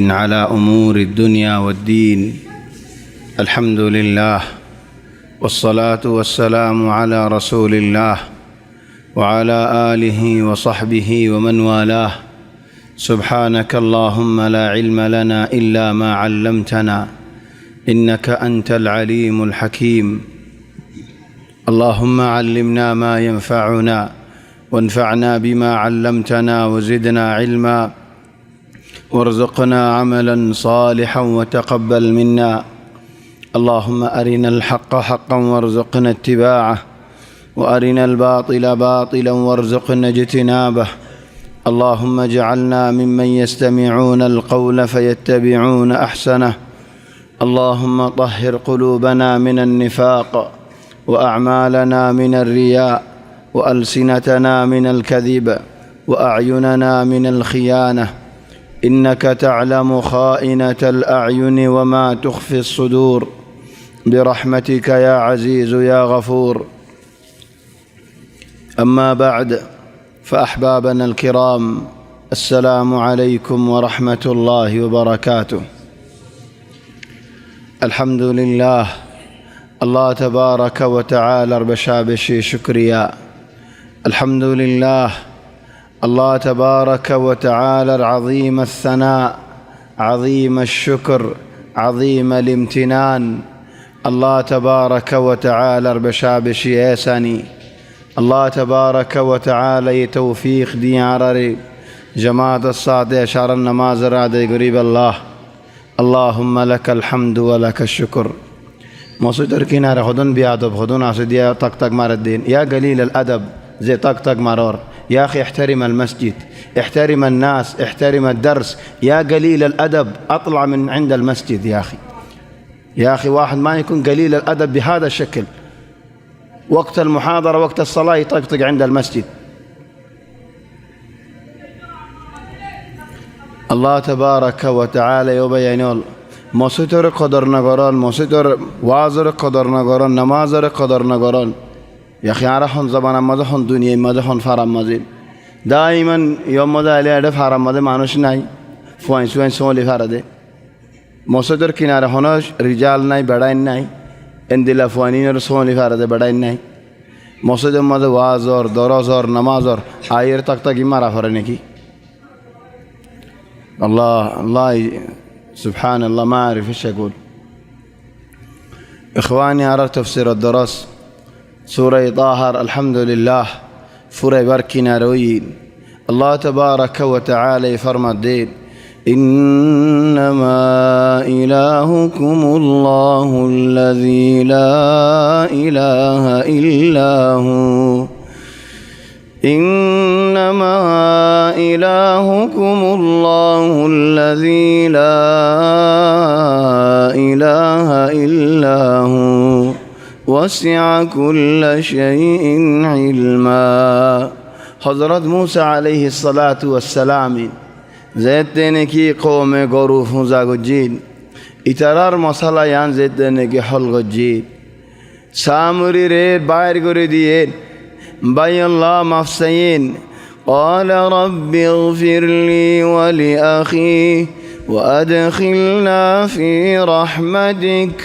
على أمور الدنيا والدين. الحمد لله والصلاة والسلام على رسول الله وعلى آله وصحبه ومن والاه. سبحانك اللهم لا علم لنا إلا ما علمتنا إنك أنت العليم الحكيم. اللهم علمنا ما ينفعنا وانفعنا بما علمتنا وزدنا علما وارزقنا عملا صالحا وتقبل منا. اللهم أرنا الحق حقا وارزقنا اتباعه وأرنا الباطل باطلا وارزقنا اجتنابه. اللهم اجعلنا ممن يستمعون القول فيتبعون أحسنه. اللهم طهر قلوبنا من النفاق وأعمالنا من الرياء وألسنتنا من الكذب وأعيننا من الخيانة. إنك تعلم خائنة الأعين وما تخفي الصدور برحمتك يا عزيز يا غفور. أما بعد، فأحبابنا الكرام، السلام عليكم ورحمة الله وبركاته. الحمد لله، الله تبارك وتعالى بشابشي شكريا. الحمد لله، الله تبارك وتعالى عظيم الثناء عظيم الشكر عظيم الامتنان. الله تبارك وتعالى بشابشي يساني. الله تبارك وتعالى توفيق ديارري جماعة الصادق شهر النماز رادي قريب الله. اللهم لك الحمد ولك الشكر. موسيقى كنار خدون بيادب خدون عصدية طق طق مار الدين. يا قليل الأدب زي طق طق مرور. يا أخي احترم المسجد، احترم الناس، احترم الدرس. يا قليل الأدب أطلع من عند المسجد. يا أخي واحد ما يكون قليل الأدب بهذا الشكل، وقت المحاضرة وقت الصلاة يطقطق عند المسجد. الله تبارك وتعالى يبينول موسيقى قدر نقران، موسيقى وازر قدر نقران، نمازر قدر نقران. يا أخي عرفون زبان مدحون دنيا مدحون فرام مزيد. دائما يوم مدى عليه فرام مزيد مانوش ناي فوين سولي فرده. موسيقى كنار هناش رجال ناي بداين ناي اندلا فوانين رسولي فرده بداين ناي. موسيقى مدى وازر درازر نمازر آير تك تك مارا فرنه کی. الله سبحان الله ما أعرف إيش أقول. إخواني، أرى تفسير الدرس سورة طه. الحمد لله فري بركنا روين. الله تبارك وتعالى فرما الدين: إنما إلهكم الله الذي لا إله إلا هو. إنما إلهكم الله الذي لا إله إلا هو وسع كل شيء علما. حضرت موسى عليه الصلاة والسلام زيتني کی قوم گروه زاگجین اترار مسالا یان زیتنی کی حلقجین سامری ريد باير قردين باي الله مفسين. قال رب اغفر لي ولأخي وأدخلنا في رحمتك.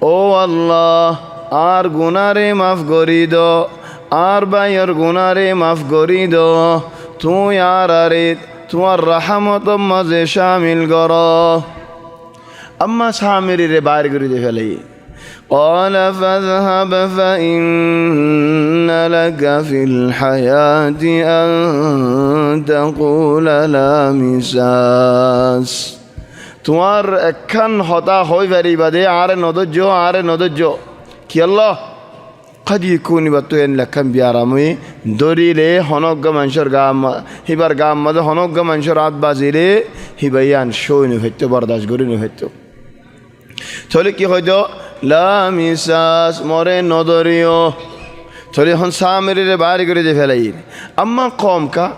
او الله آر گناره مف گریدو، آر بایر گناره مف گریدو. تو یارارید تو الرحمت مزه شامل گرا. اما سامری ره بایر گریده فلی. قال فاذهب فإن لك في الحياة أن تقول لا مساس. توار اکن ہوتا ہوئی وری بدے آرے نودجو کی اللہ قد يكون بتوين لكم بيارامي دوري لي هنوغ منشور غام هبار غام مد هنوغ منشور عاد بازيلي هبيان شو نفتو برداشت غوري نفتو تولي كي هجو لا مساس موري نودوريو تولي هن سامري ري باري غوري دي فلاي. اما قوم کا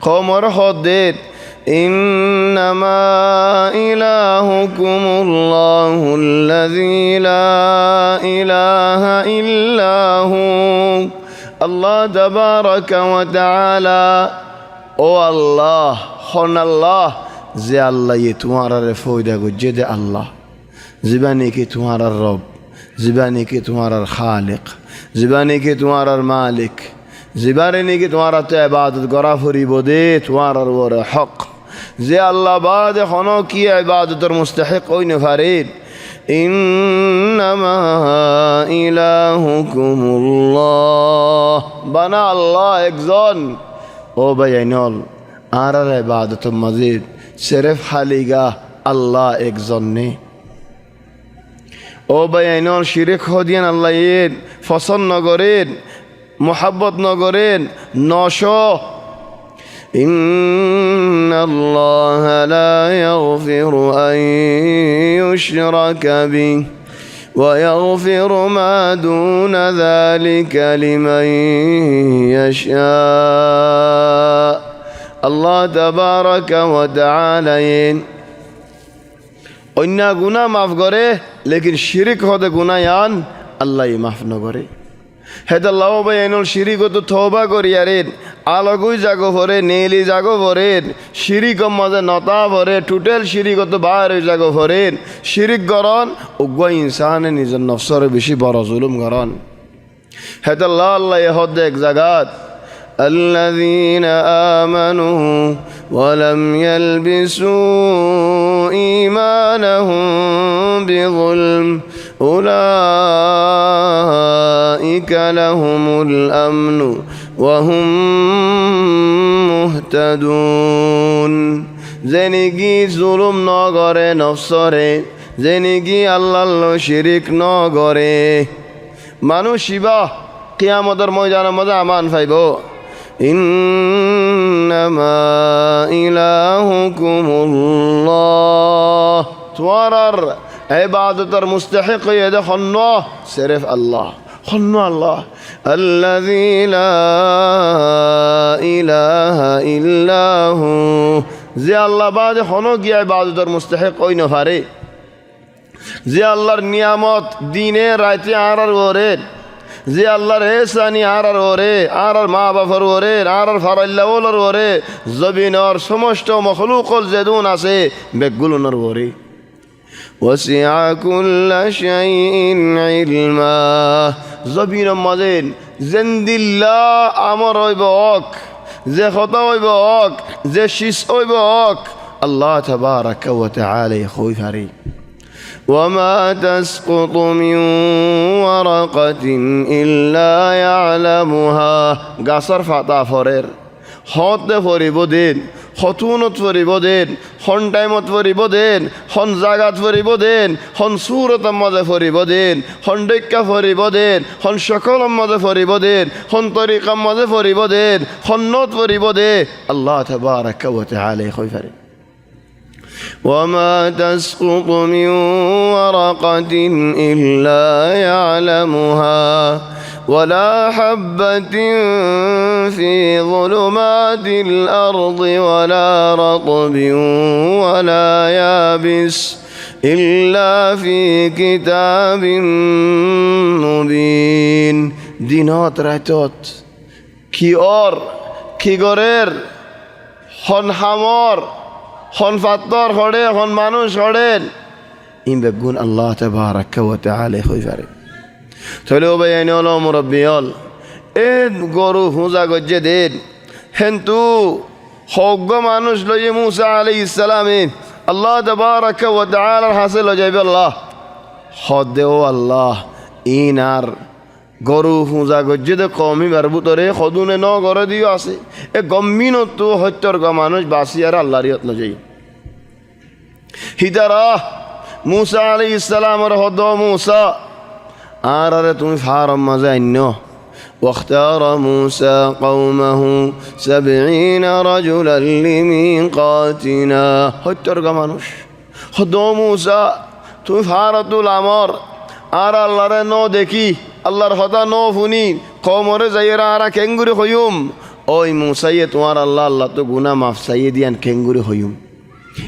قوم اور خود إنما إلهكم الله الذي لا إله إلا هو. الله تبارك وتعالى او الله هن الله যে আল্লাহ ये तुम्हारा फ़ायदा गुज्जे दे अल्लाह ज़िबानी की तुम्हारा रब ज़िबानी की तुम्हारा खालिक ज़िबानी की तुम्हारा मालिक ज़िबानी की तुम्हारा तो इबादत गरा फरी बोदे तुम्हारा वो हक जे अल्लाह बाद खनो की इबादत और मुस्तहिक कोई नफारीद इन्नमा इलाहुकुमुल्लाह बना अल्लाह एक जन ओ बयानल आर इबादत मजीद सिर्फ खालीगा अल्लाह एक जन ने ओ बयानल शिरिक हो दियन अल्लाह ये फसन नगरेन मोहब्बत नगरेन नौशो إن الله لا يغفر أن يشرك به ويغفر ما دون ذلك لمن يشاء الله تبارك وتعالى অন্য গুনাহ মাফ করে লেকিন শিরিক হতে গুনায়ান আল্লাহ মাফ ন করে হেদাল্লাহ বাইনুল শিরিকত তওবা করিয়ারেন আলগুই জাগো ভরে নেলি জাগো ভরেন শিরিক মাঝে নতা ভরে টোটাল শিরিকত বাইর জাগো ভরেন শিরিক গরন উগ্র ইনসানে নিজের নফসরে বেশি বড় জুলুম গরন হেদাল্লাহ আল্লাহ হদ এক জাগাত الذين آمنوا ولم يلبسوا إيمانهم بظلم أولئك لهم الأمن وهم مهتدون زنگی ظلم نگره نفسره زنگی الله شریک نگره মানু শিবা কিয়ামতের ময়দানে মজা আমান পাইব ইন্নামা ইলাহুকুমুল্লাহ তোমার ইবাদতের মুস্তাহিক এদ খন্ন সিরফ আল্লাহ খন্ন আল্লাহ আল্লাযী লা ইলাহা ইল্লাহু যে আল্লাহ বাদে খনো গিয়া ইবাদতের মুস্তাহিক কই না পারে যে আল্লাহর নিয়ামত দিনে রাতে আর ওরে যে আল্লাহর এহসানি আর ওরে আর মা বাবার ওরে আর ফারাল্লাহর ওরে জবিনর সমস্ত মখলুকল যেদুন আছে বেগুলোর ওরে ওয়াসিআ কুল্লা শাইইন ইলমা জবিন মাজিন জিন্দিল্লাহ আমর হইব হক যে খতা হইব হক যে শিস হইব হক আল্লাহ তাবারাকা ওয়া তাআলা খুই ফারি وما تسقط من ورقة إلا يعلمها গাছর ফাতা ফরের হতে ফরিব দিন হতুনত ফরিব দিন হন টাইমত ফরিব দিন হন জাগাত ফরিব দিন হন সুরত মজে ফরিব দিন হন ডেক্কা ফরিব দিন হন সকল মজে ফরিব দিন হন তরিকাম মজে ফরিব দিন হন নত ফরিব দে আল্লাহ তাবারাকা ওয়া তাআলা খুইফারে وما تسقط من ورقة إلا يعلمها ولا حبة في ظلمات الأرض ولا رطب ولا يابس إلا في كتاب مبين দিনত রাতত কি অর কি গরের হন হামর হন ফাত্তর হড়ে হন মানুষ হড়েন ইন বেগুন আল্লাহ তাবারাকা ওয়া তাআলা হই পারে তাহলে ও ভাই হল মুরব্বিয়ল এ গরু হুজা গজ্জে দেন হেন্তু হগ্গ মানুষ লইয়ে মুসা আলাইহিস সালামে আল্লাহ তাবারাকা ওয়া তাআলার হাসিল যাইবে আল্লাহ হদে ও আল্লাহ ইনার গরু হুজা গজ্জে দে কমি বারবুতরে খদুনে ন গরে দিও আছে এ গম্মিন তো হত্যর গ মানুষ বাসি আর আল্লাহর ইয়ত লই হিদারা মুসা আলাইহিস সালামের হদ মুসা আর আরে তুমি ফারম মাঝে আইন واختار موسى قومه 70 رجلا لميقاتنا হত্যর গ মানুষ হদ মুসা তুমি ফারাতুল আমর আর আল্লাহরে ন দেখি আল্লাহর হদা ন ফুনি কমরে যাইরা আর কেঙ্গুরি হইম ওই মুসাইয়ে তোমার আল্লাহ আল্লাহ তো গুনা মাফ চাইয়ে দিয়ান কেঙ্গুরি হইম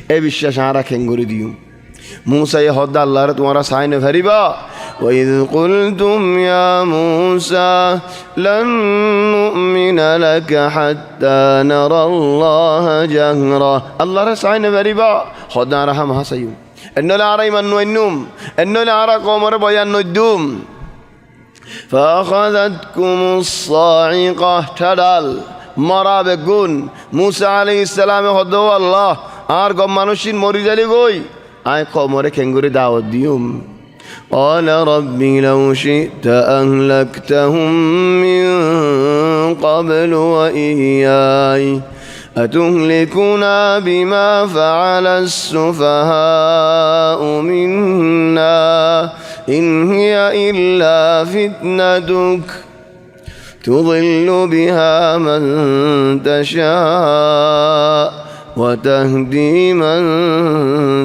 এ বিশ্বাস আর কেঙ্গুরি দিম মুসাইয়ে হদা আল্লাহরে তোমারা চাই না ফেরিবা وإذ قلتم يا موسى لن نؤمن لك حتى نرى الله جهرا الله رسعين بريبا خدنا رحم حسيوم إنه لعرى من النوم إنه لعرى قومر بيان الدوم فأخذتكم الصاعقة تدال مرا بگون موسى عليه السلام خدو الله আর গম মানুষিন মরি যালি গই আয় কমরে কেঙ্গুরি দাওয়াত দিউম قال رب لو شئت أهلكتهم من قبل وإياي أتهلكنا بما فعل السفهاء منا إن هي إلا فتنتك تضل بها من تشاء وتهدي من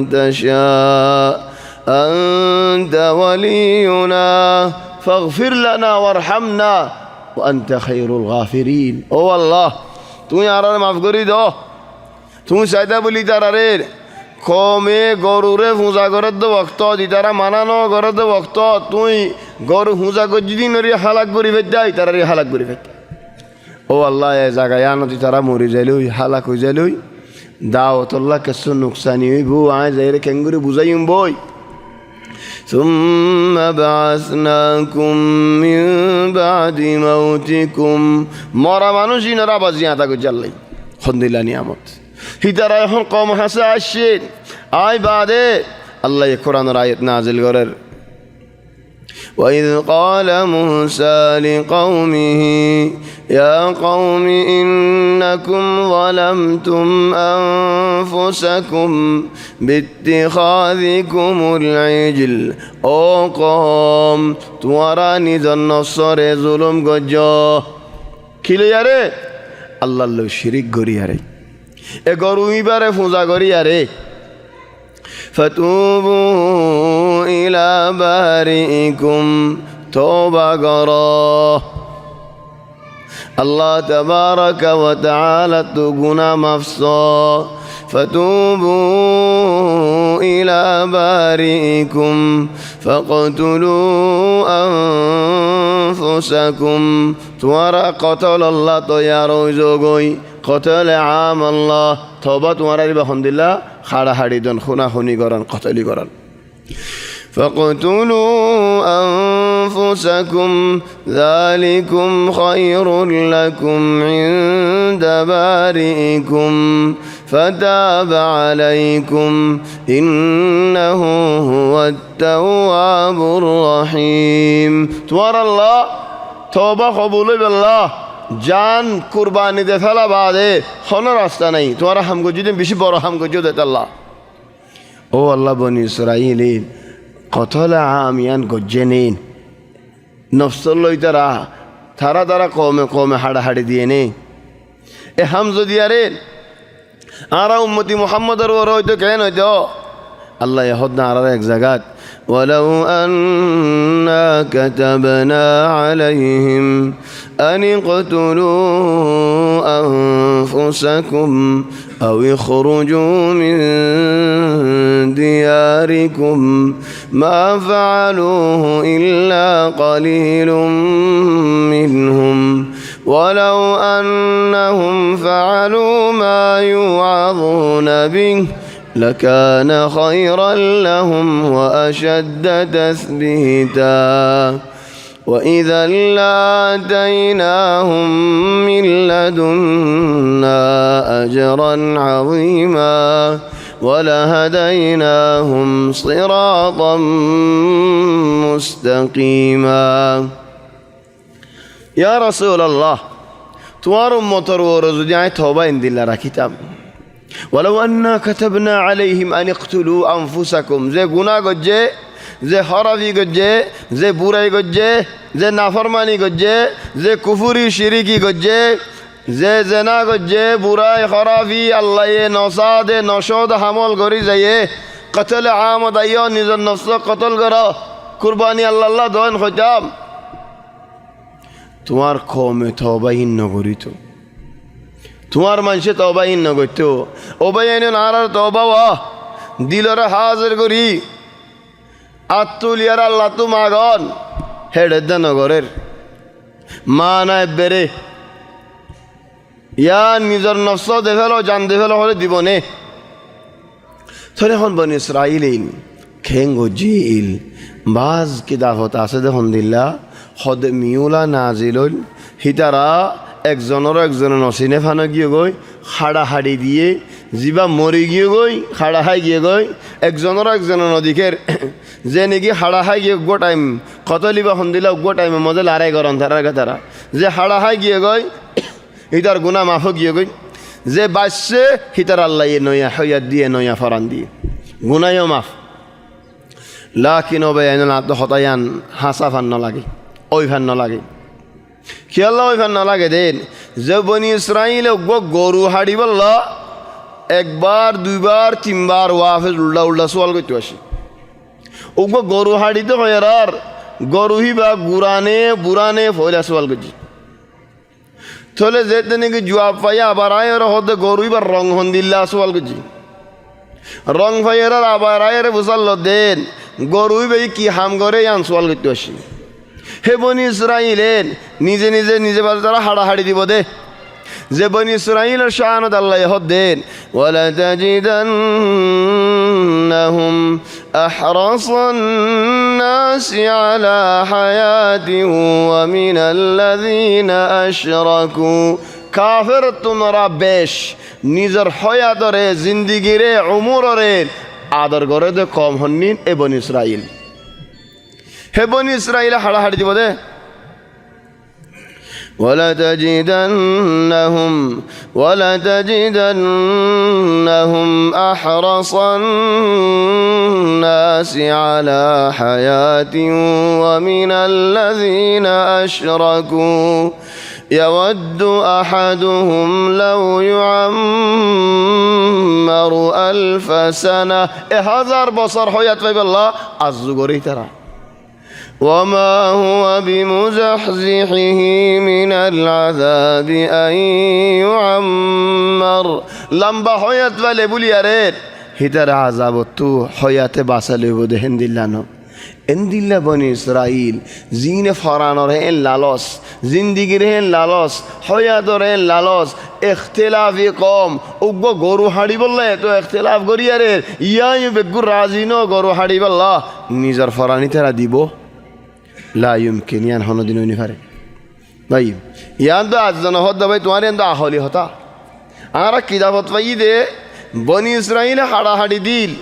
تشاء أنت ولينا فاغفر لنا وارحمنا وأنت خير الغافرين أو الله তুই আর মাফ করি দাও তুমি চাইতা বলি তারারে কমে গরুরে পূজা করে দে ভক্ত দিতারা মানানো করে দে ভক্ত তুই গরু পূজা করে যদি নরি হালাক করি ফেদাই তারারে হালাক করি ফেদ ও আল্লাহ এ জায়গায় আনতি তারা মরি যাইলই হালাক হয়ে যাইলই দাওয়াতুল্লাহ কিছু নুকসানি হইব আয় যাইরে কেঙ্গুরি বুঝাইম বই ثم بعثناكم من بعد موتكم মরা মানুষই না বাজি আতা কো জাল্লাই খন্দিলা নিয়ামত হিতারা এখন কম হাসা আসছে আয় বাদে আল্লাহ কোরআনের আয়াত নাযিল করেন وإذ قال موسى لقومه يا قوم إنكم ظلمتم أنفسكم باتخاذكم العجل أو قوم تواراني ذنصر ظلم গজ্জো কিলে यारे আল্লাহ লো শিরিক করি यारे এ গরু ইবারে পূজা করি यारे فتوبوا إلى بارئكم توبة قراه الله تبارك وتعالى تقنا مفصا فتوبوا إلى بارئكم فاقتلوا أنفسكم توارى قتل الله طيارو زوغوي قتل عام الله توبة توارى بحمد الله خارا حديدن خنا خني قران قتلي قران فاقتلوا أنفسكم ذلكم خير لكم عند بارئكم فتاب عليكم إنه هو التواب الرحيم توار الله توبة قبول بالله জান কুরবানি দে ফেলা বাদে কোনো রাস্তা নাই তোমার হাম গজুদ বেশি বড় হাম গজুদ আল্লাহ ও আল্লাহ বনি ইসরাইল কতলা আমিয়ান গজ্জেনিন নফসল লইতারা তারা তারা কমে কমে হাড়াহাড়ি দিয়ে নে এ হাম যদি আরে আরা উম্মতি মুহাম্মদের ওর হয়তো কেন হইতো আল্লাহ ইহদ না আর এক জায়গাত ولو أنا كتبنا عليهم أن اقتلوا أنفسكم أو اخرجوا من دياركم ما فعلوه إلا قليل منهم ولو أنهم فعلوا ما يوعظون به لكان خيرا لهم وأشد تثبيتا وإذا لآتيناهم من لدنا أجرا عظيما ولهديناهم صراطا مستقيما يا رسول الله توار مطر ورزدي توبة عند الله ركتاب ولو أننا كتبنا عليهم أن اقتلوا أنفسكم زي গুনাহ গজ্জে যে হরাফি গজ্জে যে বুরাই গজ্জে যে নাফরমানি গজ্জে যে কুফরি শিরিকি গজ্জে যে জেনা গজ্জে বুরাই হরাফি আল্লাহ নসাদে নশদ হামল করি যাইয়ে কতল আমদ আইয় নিজের নফস কতল কর কুরবানি আল্লাহ দন হইতাম তোমার কমে তওবাহীন নগরিত তোমার মানুষে তওবাহীন নগরিত ওবাইন আর তওবা দিলরে হাজির করি আত্মুলিয়ার আল্লাহ তো মাগন হেডের দা নগরের মা নাই বেড়ে ইয়া নিজের নফস দে ফেলো জান দে ফেলো হলে দিব নে থরে হন বনি ইসরাইল খেঙ্গো জিল বাজ কি দাফত আছে দেখুন দিল্লা হদ মিউলা নাজিল হিতারা একজনের নচিনে ফানো গিয়ে গই হাড়াহাড়ি দিয়ে যিবা মরি গিয়ে গই হাড়াহাই গিয়ে গই একজনের নদীকের যে নাকি হাড়াহাই গিয়ে গো টাইম কত লিবা সন্দিলা গো টাইমে মজা লারাই গরম তারা যে হাড়াহাই গিয়ে গই হিতার গুণা মাফ গিয়ে গই যে বাঁচছে হিতার আল্লাহ নয়া হইয়া দিয়ে নয়া ফরান দিয়ে গুনাইও মাফ লাকিন হতায়ান হাসা ফান লাগে ওই ফান লাগে খেয়াল্লা ওই ফান লাগে দেন যে বনি ইসরাইল গরু হাড়ি বলল একবার দুইবার তিনবার ওয়াফেজ উল্টা সোয়াল করতে আসি ওগো গরু হাড়িতে হয় আর গরু হিবা বুরানে ফয়লা সোয়াল করছি থলে যেতে নাকি জবাব পাইয়া আবার আয়ের হতে গরু এবার রং হন দিল্লা সোয়াল করছি রং ভাইয়ের আবার আয়ের বুঝাল দেন গরুই ভাই কি হাম করে আন সোয়াল করতে আসি হে বনি ইসরাইলের নিজে বাজে তারা হাড়াহাড়ি দিব দে যে বনি ইসরাইলের শাহানত আল্লাহ হদ দেন ওয়ালা তাজিদান্নাহুম আহরাসান নাসি আলা হায়াতিন ওয়া মিনাল্লাযীনা আশরাকু কাফের তোমরা বেশ নিজের হয়াতরে জিন্দিগিরে উমুররে আদর করে দে কম হন্নিন এ বনি ইসরাইল হে বনি ইসরাইল হাড়াহাড়ি দিব দে ولتجدنهم أحرص الناس على حياة ومن الذين أشركوا يود أحدهم لو يعمر 1000 سنة 1000 বছর হয়াত পাইবে আল্লাহ আযু করি তারা وما هو بمزحزحه من العذاب أن يعمر لمبا حيات والي بوليارين هدر عذاب تو حيات باسل ودهن دلانو এন্দিল্লা বনি ইসরাইল জিনে ফরানোর হেন লালস জিন্দিগির হেন লালস হয়াদর হেন লালস এখতেলাফি কম উগ্র গরু হাড়ি বললে তো এখতেলাফ করিয়ারে ইয়াই বেগুর রাজি ন গরু হাড়ি বললা নিজের ফরানি তারা দিব লা ইউমকিন ইয়ান হনদিন হইনি পারে ভাই ইয়ান তো আজজন হদ ভাই তোমার ইয়ান তো আহলি হতা আর কিতাবত পাই দে বনি ইসরাইল হাড়াহাড়ি দিল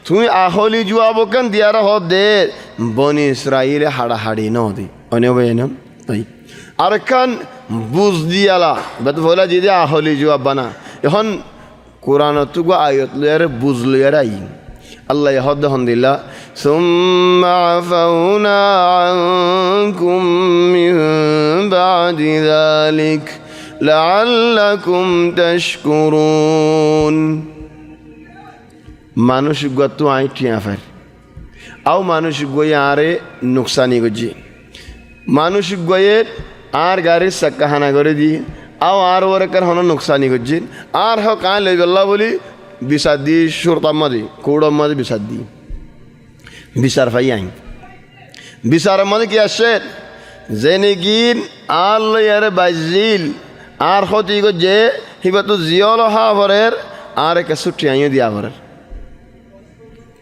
তুমি আহলি জুয়াব কেন দিয়ার হদ দে বনি ইসরাইল হাড়াহাড়ি ন দি অনে ভাই নাম ভাই আর কান বুঝ দিয়ালা বেত বলা যদি আহলি জুয়াব বানা এখন কোরআনত গো আয়াত লয়ারে বুঝ লয়ারে আই আল্লাহ হদ হন্দিল্লা সুম্মা আফাউনা আনকুম মিন বাদি যালিক লাআল্লাকুম তাশকুরুন মানসিক গত আই টিয়া ফের আও মানসিক গয়ে আরে নুকসানি গজি মানসিক গয়ে আর গাড়ি সাক্কাহানা করে দি আও আর ওরকার হন নুকসানি গজি আর হ কান লইবল্লা বলি বিচার দি সুরতাম্মাদি কৌড়ম্মাদি বিচার দি বিচার ফাই আইন বিচারের মধ্যে কি আসছে যে নাকি আর লইয়ারে বাইজিল আর হতি যে হিবা তো জিয়ল হা ভরের আর একে ছুটি আইও দিয়া ভরের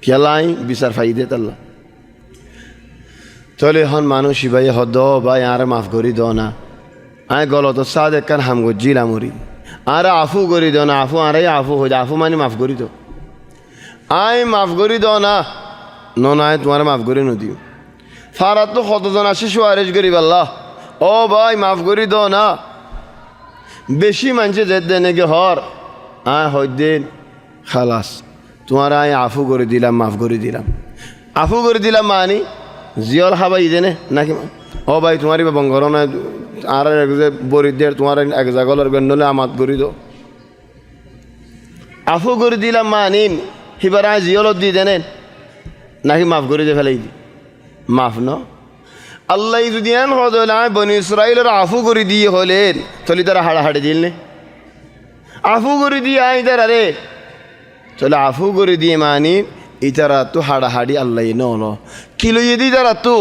খেলাই বিচার ফাই দে তাল্লা তাহলে এখন মানুষ ভাই হদ ভাই আর মাফ করি দ না আয় গলত সাদ একখান হাম গজিল আমরি আর আফু করি দ না আফু আরে আফু হয়ে আফু মানে মাফ করি তো আয় মাফ করি দ না নয় তোমার মাফ করি নদিও ফারাত তো কতজন আসে সুয়ারেজ করিব আল্লাহ ও ভাই মাফ করি দ না বেশি মানুষে যে দেনে হর আয় হইদিন খালাস তোমার আয় আফু করে দিলাম মাফ করে দিলাম আফু করে দিলাম মানি জিয়ল খাবাই দেনে নাকি ও ভাই তোমারই বা বঙ্গর না আর বরিদের তোমার এক জাগলের গন্ডলে আমাত করি দো আফু করে দিলাম মানিন হিবার আয় জিয়লত দি দেনে নাকি মাফ করে দিয়ে ফেলাই দি মাফ ন আল্লাহ যদি এন হলে আমি বনি ইসরাইলের আফু করে দিয়ে হলেন তাহলে তারা হাড়াহাড়ি দিল নে আফু করে দিয়ে আই তারা রে চলে আফু করে দিয়ে মানি ইতারা তো হাড়াহাড়ি আল্লাহ নল কিলো ইদি তারা তো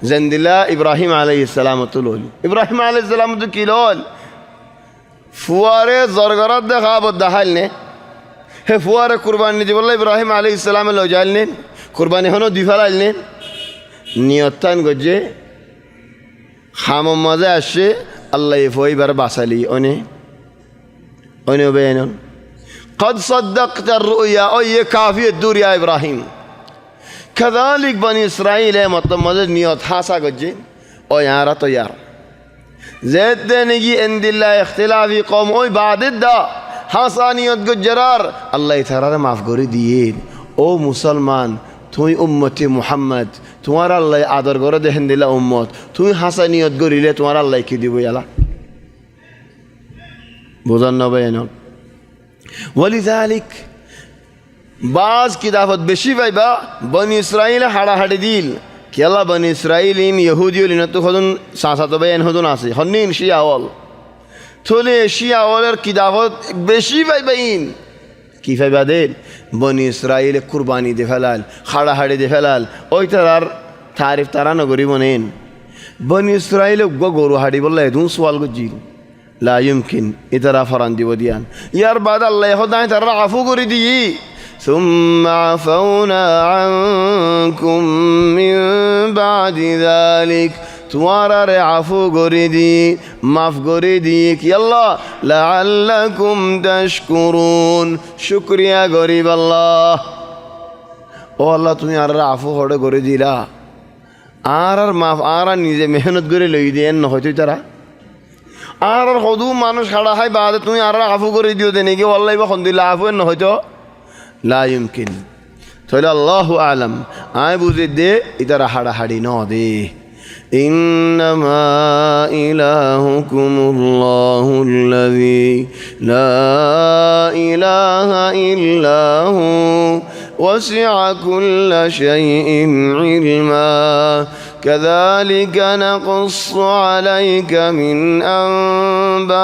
জেন্দিলা ইব্রাহিম আলাইহিস সালাম তো লল ইব্রাহিম আলাইহিস সালাম তো কিলল ফুয়ারে জরগরাত দেখাব দেখাইল নে হে ফুয়ারে কুরবানি দি বললে ইব্রাহিম আলাইহিস সালাম লই যাইল নে কুরবানি হনো দি ফেলাইল নে নিয়তান গজে খাম মাঝে আসে আল্লাহ ফইবার বাসালি অনে অনে বেয়ন قد صدقت الرؤيا او یہ کافی دور یا ابراہیم كذلك بني اسرائيل مطلب مدد نیت حاسا گجے او یارا تو یار زید دنگی عند الله اختلافی قوم او بعد دا حاسا نیت گجرار اللہ تعالی معاف کری دیے او مسلمان তুই উম্মতি মুহাম্মদ তোমার আল্লাহ আদর করে দেখেন দিলা উম্মত তুই হাসা নিয়ত করিলে তোমার আল্লাহ কি দিব ইয়ালা বুঝান না ভাই না ওয়ালিযালিক বাজ কি দাফত বেশি ভাইবা বনি ইসরাইল হাড়াহাড়ি দিল কেলা বনি ইসরাইল ইন ইহুদিউল ইনতু হদুন সাসাতো বেন হদুন আছে হন্নিন শিয়াওয়াল থলে শিয়াওয়ালের কি দাফত বেশি ভাইবা ইন কি ভাইবা দেন বনি ইসরাইল কুরবানি দে ফেলাল হাড়াহাড়ি দে ফেলাল ওই তার তারিফ তারা নগরী বনেন বনি ইসরাইল গরু হাড়ি বললে দু সওয়াল গজিল লা ইমকিন ইতারা ফরান দিব দিয়ান ইয়ার বাদ আল্লাহ খোদাই তারা আফু করে দিই ثم عفونا عنكم من بعد ذلك তোমারা রে আফু করে দি মাফ করে দি কি আল্লাহ লাআল্লাকুম তাশকুরুন শুকরিয়া গরিব আল্লাহ ও আল্লাহ তুমি আর আফু হড়ে করে দিলা আর মাফ আর নিজে মেহনত করে লই দেন না হয়তো তারা আর কদু মানুষ খাড়া হয় বাদে তুমি আর আফু করে দিও দেন কি আল্লাহ বা খন্দিলা আফু না হয়তো লা ইমকিন তাহলে আল্লাহু আলাম আয় বুঝে দে ইতারা হাড়াহাড়ি ন দে إنما إلهكم الله الذي لا إله إلا هو وسع كل شيء علما كذلك نقص عليك من أنباء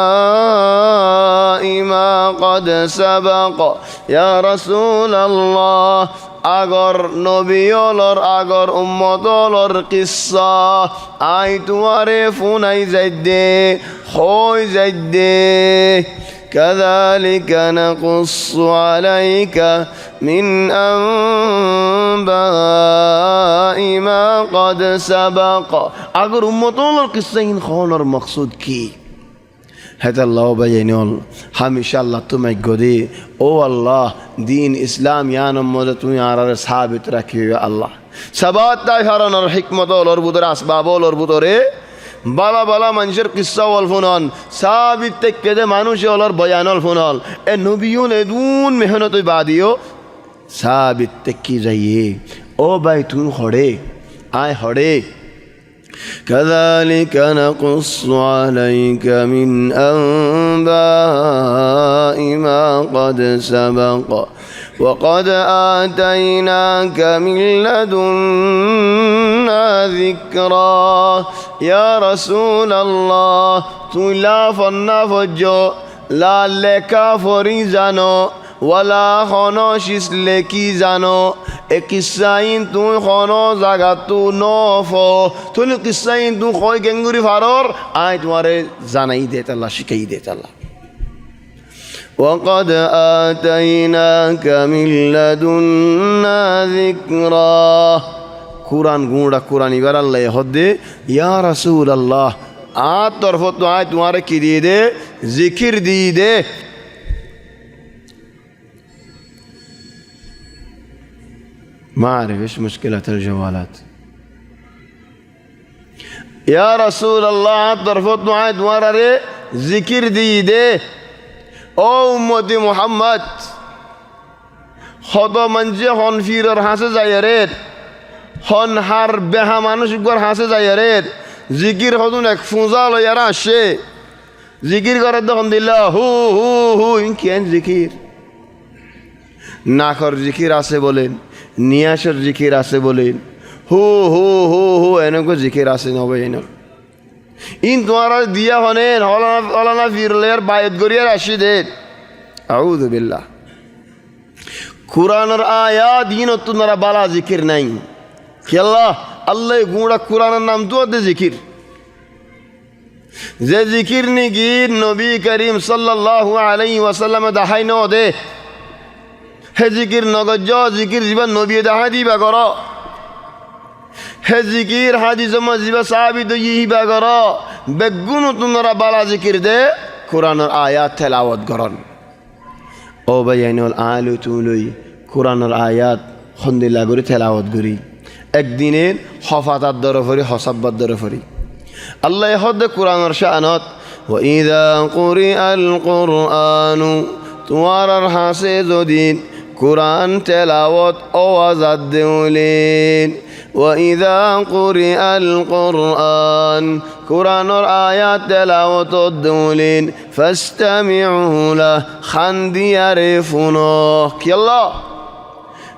ما قد سبق يا رسول الله আগর নবীলর আগর উম্মতলর কিসসা আই তোমারে ফুনাই যাইদে হই যাইদে كذلك نقص عليك من أنباء ما قد سبق আগর উম্মতলর কিসসা ইন খনর মকসুদ কি هذا الله بينول هميشه الله تمي غدي او الله دين اسلام يانم مود تو يار ثابت رکھیو الله ثبات তাই হারানোর হিকমত ওলর বুতরে আসবাব ওলর বুতরে বালা বালা মানুষের কিসসা ওল ফুনন সাবিত তেকেদে মানুষ ওলর বয়ানল ফুনল এ নবিয়ুন এদুন মেহনত বাদিও সাবিত তেকি যাইয়ে ও ভাই তুই হড়ে আয় হড়ে كذلك نقص عليك من أنباء ما قد سبق وقد آتيناك من لدنا ذكرا يا رسول الله تلا فنفجو لا لك فريزانو ওয়ালা খনো শিসলে কি জানো এ কিসাইন তুই খনো জাগা তু নফ তুই কিসাইন তু কয় গেঙ্গুরি ফারর আই তোমারে জানাই দে আল্লাহ শিখাই দে আল্লাহ وقد آتيناك من لدنا ذكرا কুরআন গুঁড়া কুরআন এবার আল্লাহ হদে ইয়া রাসূলুল্লাহ আ তরফ তো আই তোমারে কি দিয়ে দে জিকির দিয়ে দে ما أعرف إيش مشكلة الجوالات يا رسول الله طرفت معايد وراري ذكر دي دي أو أمتي محمد خطا منجي هون فيرر حاسة زيارات هون حر بها مانوش يقول حاسة زيارات ذكر خطون اكفوزال يرى الشيء ذكر قرد الحمد لله هو إن كان ذكر নাখর জিকির আছে বলেন নিয়াসের জিকির আছে বলেন হু হু হু হু এনেকো জিকির আছে নবে এনে ইন তোমার দিয়া হনেন হলানা ফিরলের বায়ত গরিয়ার আসি দে আউযু বিল্লাহ কুরআনের আয়াত দিন তোমরা বালা জিকির নাই কি আল্লাহ আল্লাহ গুড়া কুরআনের নাম তো দে জিকির যে জিকির নিকি নবী করিম সাল্লাল্লাহু আলাইহি ওয়াসাল্লাম দেখাই ন দে হে জিকির নগজ জিকির জীবন নবী দেখা দিবা কর হে জিকির হাদিস মজিবা সাহাবী দইবা কর বেগুন তোমরা বালা জিকির দে কুরআনের আয়াত তেলাওয়াত করন ও ভাইয়ানুল আলু তুলই কুরআনের আয়াত খন্দিলা করে তেলাওয়াত করি একদিনের হফাতার দরে ফরি হসাব্বার দরে ফরি আল্লাহ হদ কুরআনের শানত ওয়াইদা কুরিআল কুরআনু তোমার হাসে যদি কুরআন তেলাওয়াত আওয়াজ দেউলেন ওয়াইদা কুরিআল কুরআন কুরআনের আয়াত তেলাওয়াত দেউলেন ফাসতামিউ লা খান্দিয়ারে ফুনো কি আল্লাহ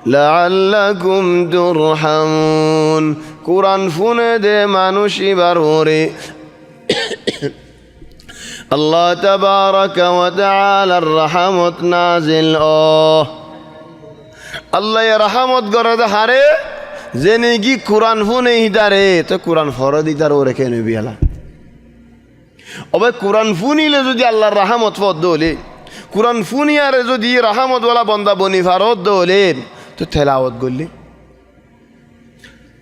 লাআল্লাকুম তুরহামুন কুরআন ফুনে দে মানুষ ইবার ওরে আল্লাহ তাবারাকা ওয়া তাআলার রহমত নাজিল আল্লাহ রহমত গরদ হারে জেনে কি কুরআন ফুনে হিদারে তো কুরআন ফরদ ইতার ওরে কেন বিয়ালা ওবে কুরআন ফুনিলে যদি আল্লাহর রহমত ফদ দলে কুরআন ফুনিয়ারে যদি রহমত ওয়ালা বান্দা বনি ফারদ দলে তো তেলাওয়াত করলি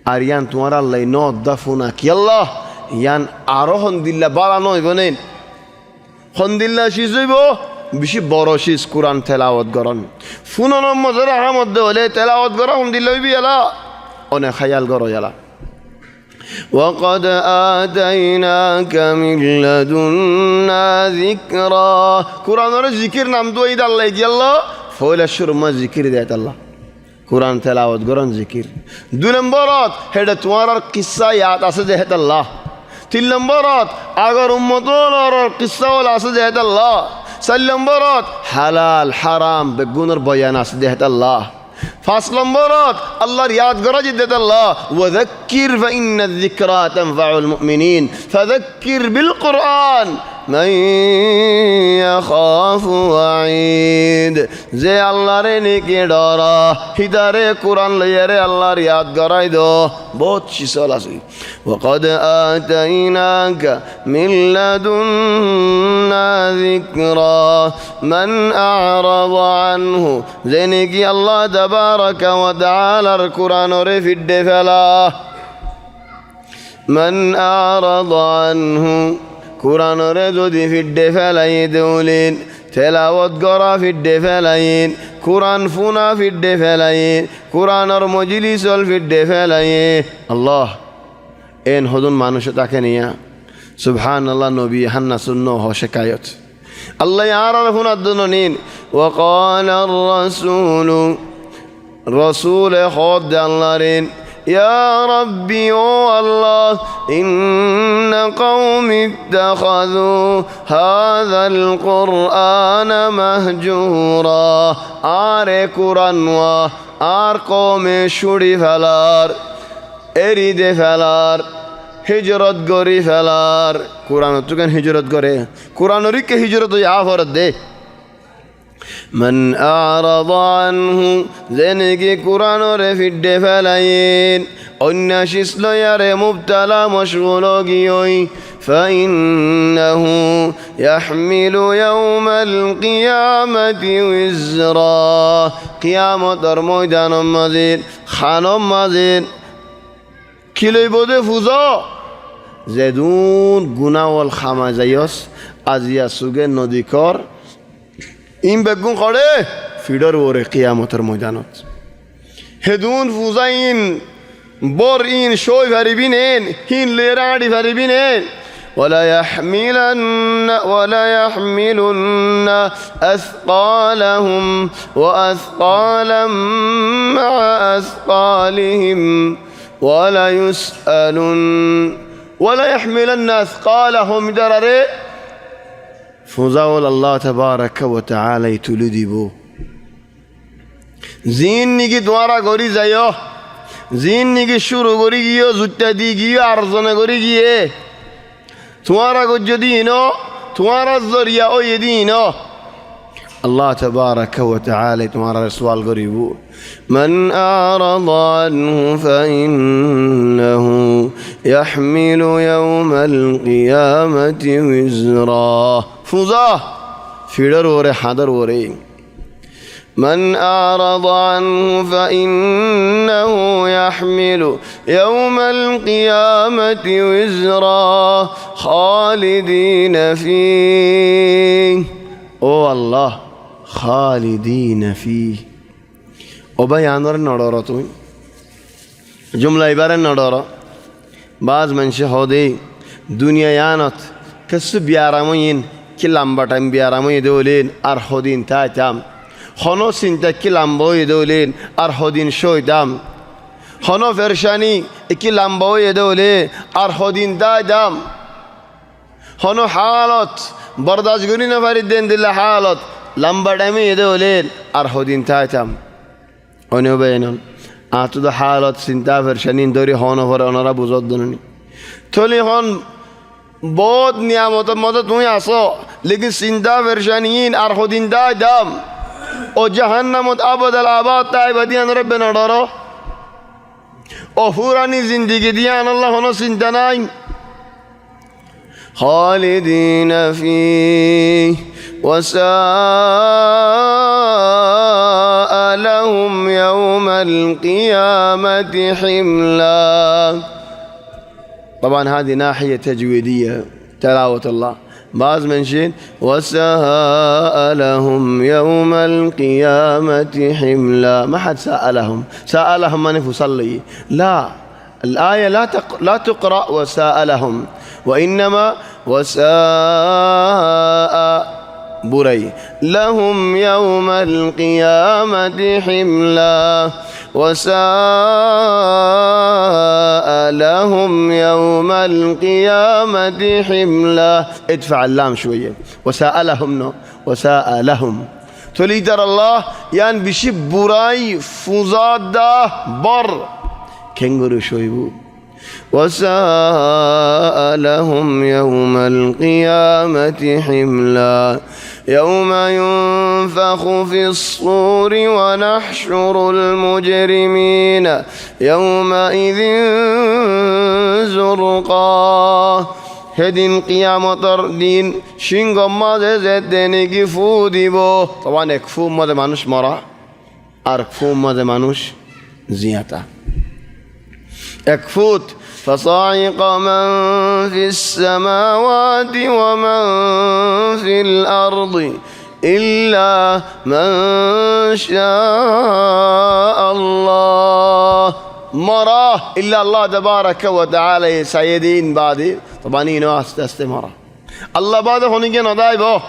আর ইয়ান তোমার আল্লাহ নদ্দা ফুনা কি আল্লাহ ইয়ান আরো হন্দিল্লা বালা নয় বনেন হন্দিল্লা শিজ হইব বেশি বড় শিজ কুরআন তেলাওয়াত করন ফুননের মধ্যে রহমত হলে তেলাওয়াত করা হন্দিল্লা হইবি এলা অনেক খায়াল করো এলা وقد آتيناك من لدنا ذكرا কুরআনের জিকির নাম তো এই আল্লাহ কি আল্লাহ ফয়লা শুরমা জিকির দেয় আল্লাহ কুরআন তেলাওয়াত করন জিকির দুই নম্বরত হেডে তোমার কিসসা ইয়াদ আছে যে হেত আল্লাহ তিন নম্বরত আগর উম্মতর কিসসা ওলা আছে যে হেত আল্লাহ চার নম্বরত হালাল হারাম বেগুনের বয়ান আছে যে হেত আল্লাহ পাঁচ নম্বরত আল্লাহর ইয়াদ করা যে হেত আল্লাহ ওয়াযাক্কির ফাইন্নায যিকরা তানফাউল মুমিনিন ফাযাক্কির বিল কুরআন মান ইয়াখাফু ওয়াঈদ যে আল্লাহরে নেকি ডরা হিদারে কুরআন লইয়ারে আল্লাহর ইয়াদ করাই দো বহুত চিসল আছে ওয়াকাদ আতাইনাকা মিন লাদুন্না যিকরা মান আ'রাদা আনহু যে নেকি আল্লাহ তাবারাকা ওয়া তাআলার কুরআনরে ফিডে ফেলা মান আ'রাদা আনহু কুরআনরে যদি ফিডে ফেলাই দেউলেন তেলাওয়াত গরা ফিডে ফেলাইন কুরআন ফুনা ফিডে ফেলাইন কুরআনের মজলিসল ফিডে ফেলাইন আল্লাহ এন হদুন মানুষ তাকে নিয়া সুবহানাল্লাহ নবী হান্না সুন্ন হ শিকায়ত আল্লাহ আর ফুনার জন্য নিন ওয়াকালার রাসূলু রাসূল খোদ আল্লাহ রেন يا ربي والله إن قومي اتخذوا هذا القرآن مهجورا آر قرآن آر قوم شوري فلار এরিদে ফেলার হিজরত গরি ফেলার কোরআন তো কেন হিজরত করে কোরআনরই কে হিজরত ইয়া ফরত দে মান আ'রাদা আনহু জেনেকি কোরআনরে ফিডে ফেলাইন অন্যাশিস লয়ারে মুবতালা মশগুল গিয়ই فإنه يحمل يوم القيامة وزرا قيامتر ময়দান মাজিদ খানম মাজিদ কিলই বদে ফুজা যেদুন গুনাওয়াল খামা যাইস আজিয়া সুগে নদী কর ইম বেগুন করে ফিডর ওরে কিয়ামতের ময়দানত হেদুন ফুজাইন বর ইন শোয় ভারিবিনেন হিন লেরাড়ি ভারিবিনেন ولا يحملن أثقالهم وأثقالا مع أثقالهم ولا يحملن أثقالهم درره فوزاول الله تبارك وتعالى تلديبو জিন নিকি দ্বারা গরি যাইও জিন নিকি শুরু করি গিয়ে জুতা দি গিয়ে আর্জনা করি গিয়ে তোমার আগত যদি ইনো তোমার জরিয়া ও এদি ইনো अल्लाह तबारक व तआला तुम्हारा सवाल करीब मन आरद अन्हु फइन्नहु यहमिलु यौमल क़ियामति विज़रा फुज़ा फिडर ओरे हादर ओरे من أعرض عنه فإنه يحمل يوم القيامة وزرا خالدين فيه او الله خالدين فيه او بيانور نڑورا تو جملة عبارة نڑورا بعض منش هودي دنيا يانت كسو بيارامين كلام باتم بيارامين دولين أرخودين تاتام خنو سنتا كلامبوي دولين أرخودين شويدام خنو فرشاني كلامبوي دولين أرخودين دادام خنو حالات برداشت کنی نفرید دین دل حالات لامبا دمی دولين أرخودين تاتام اونو بینن آتو دا حالات سنتا فرشانين دوری خانو فرانه را بزرگ دنونی تولی خان بود نیامت مدت توی آسا لیکن سنتا فرشانين أرخودين دادام او جهنمت ابد الاباد تایبدیان ربنا دارو او فورانی زندگی دیان الله هنو سنتنایم خالدین فيه وساء لهم يوم القيامة حملا طبعا هذه ناحية تجويدية تلاوة الله بعض منشين وساء لهم يوم القيامة حملا ما حد سألهم سألهم من فصلي لا الآية لا تقرأ وسألهم وإنما وساء بري لهم يوم القيامة حملا وساء لهم يوم القيامة حملا ادفع اللام شوية وساء لهم نو وساء لهم تولي ترى الله يعني بشي براي فوزاد بر كنغرو شويبو وساء لهم يوم القيامة حملا يوم ينفخ في الصور ونحشر المجرمين يومئذ زرقا هدين قيامة الدين شنغم ماذا زدني كفو ديبو طبعا اكفو ماذا مانوش مرا اركفو ماذا مانوش زيادة اكفوت فصاعق من في السماوات ومن في الأرض إلا من شاء الله مراه إلا الله تبارك وتعالى سيدين بعد طبعا إنه استمر الله بعد هنيك نضايبه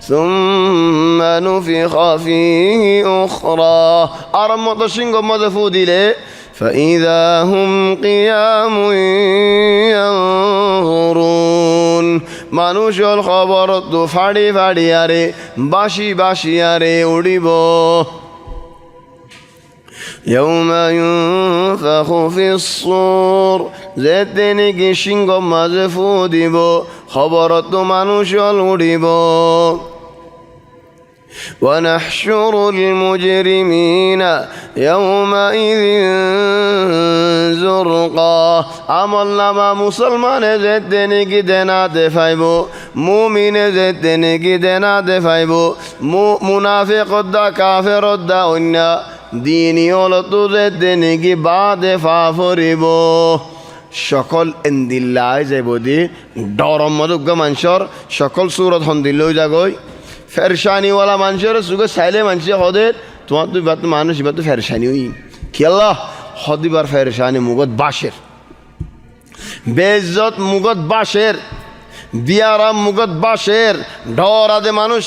ثم نفخ فيه أخرى أرمط شنقم مذفودي ليه فإذا هم قيام ينظرون মানুষের খবর তো ফাড়ি ফাড়ি আরে বাসি বাসি আরে উড়িব يوم ينفخ في الصور যেদিন কি সিংহ মাঝে ফু দিব খবর তো মানুষের উড়িব ونحشر المجرمين يومئذ زرقا عمل نما مسلمان زدني كدنا دفايبو مؤمن زدني كدنا دفايبو منافق دا كافر دا ونيا ديني ولتو زدني كي بعد فافريبو সকল এন্দিল্লায় যাইব দি ডরম মদুগ্গ মানুষের সকল সুরত হন্দিল্লই যাগই ফেরশানিওয়ালা মানুষের সুগে চাইলে মানুষে হদের তোমার তুই বাত মানুষ এবার তো ফেরশানি হই কি আল্লাহ হদিবার ফেরশানি মুগত বাসের বেইজ্জত মুগত বাসের বিয়ারাম মুগত বাসের ডর আদে মানুষ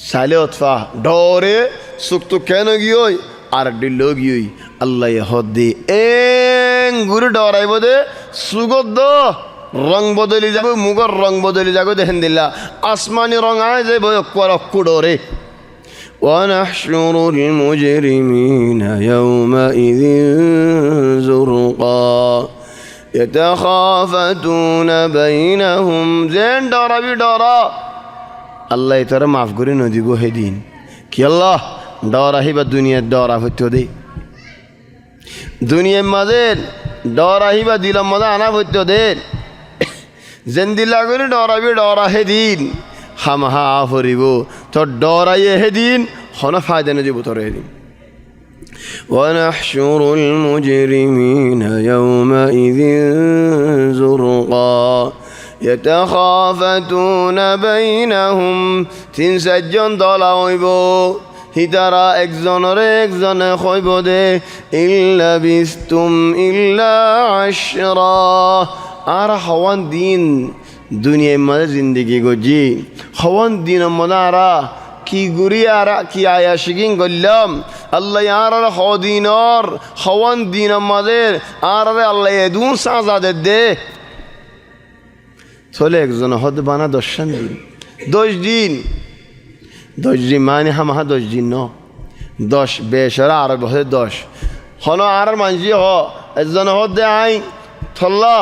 চাইলে অতফা ডরে সুখ তো কেন গিয়ে আর ডিল গিয়ে আল্লাহ হদি গুরু ডরাইব দে সুগত দ রং বদলি যাব মুগর রং বদলি যাব দেখেন দিল্লা আসমানি রং আয় যাব অক্কু ডরে ونحشر المجرمين يومئذ زرقا يتخافتون بينهم زين دارا بدارا আল্লাহ তারা মাফ করে নদীব হেদিন কি আল্লাহ ডর আহিবা দুনিয়ার ডর হইতে দে দুনিয়ার মাঝে ডর আহিবা দিলাম মাঝে আনা হইতে দে যেন দিলা করে ডরাবি ডরা হেদিন হাম হা ফরিব তোর ডরাইয়ে হেদিন হন ফায়দা না যাব তোর হেদিন ونحشر المجرمين يومئذ زرقا يتخافتون بينهم তিন চারজন দল হইব হিতারা একজনরে একজনে কইব দে ইল্লা বিস্তুম ইল্লা আশরা আর হওয়ান দিন দুনিয়ার মাঝে জিন্দগি গজি হওয়ান দিন মনারা কি গুরি আর কি আয়া শিকিং গল্লাম আল্লাহ আর হদিনর হওয়ান দিন আমাদের আর আল্লাহ এদুন সাজা দে চলে একজন হদ বানা 10 দিন 10 দিন মানে হামাহা 10 দিন ন 10 বেশরা আর বহে 10 হন আর মানজি হ একজন হদ দে আই থল্লা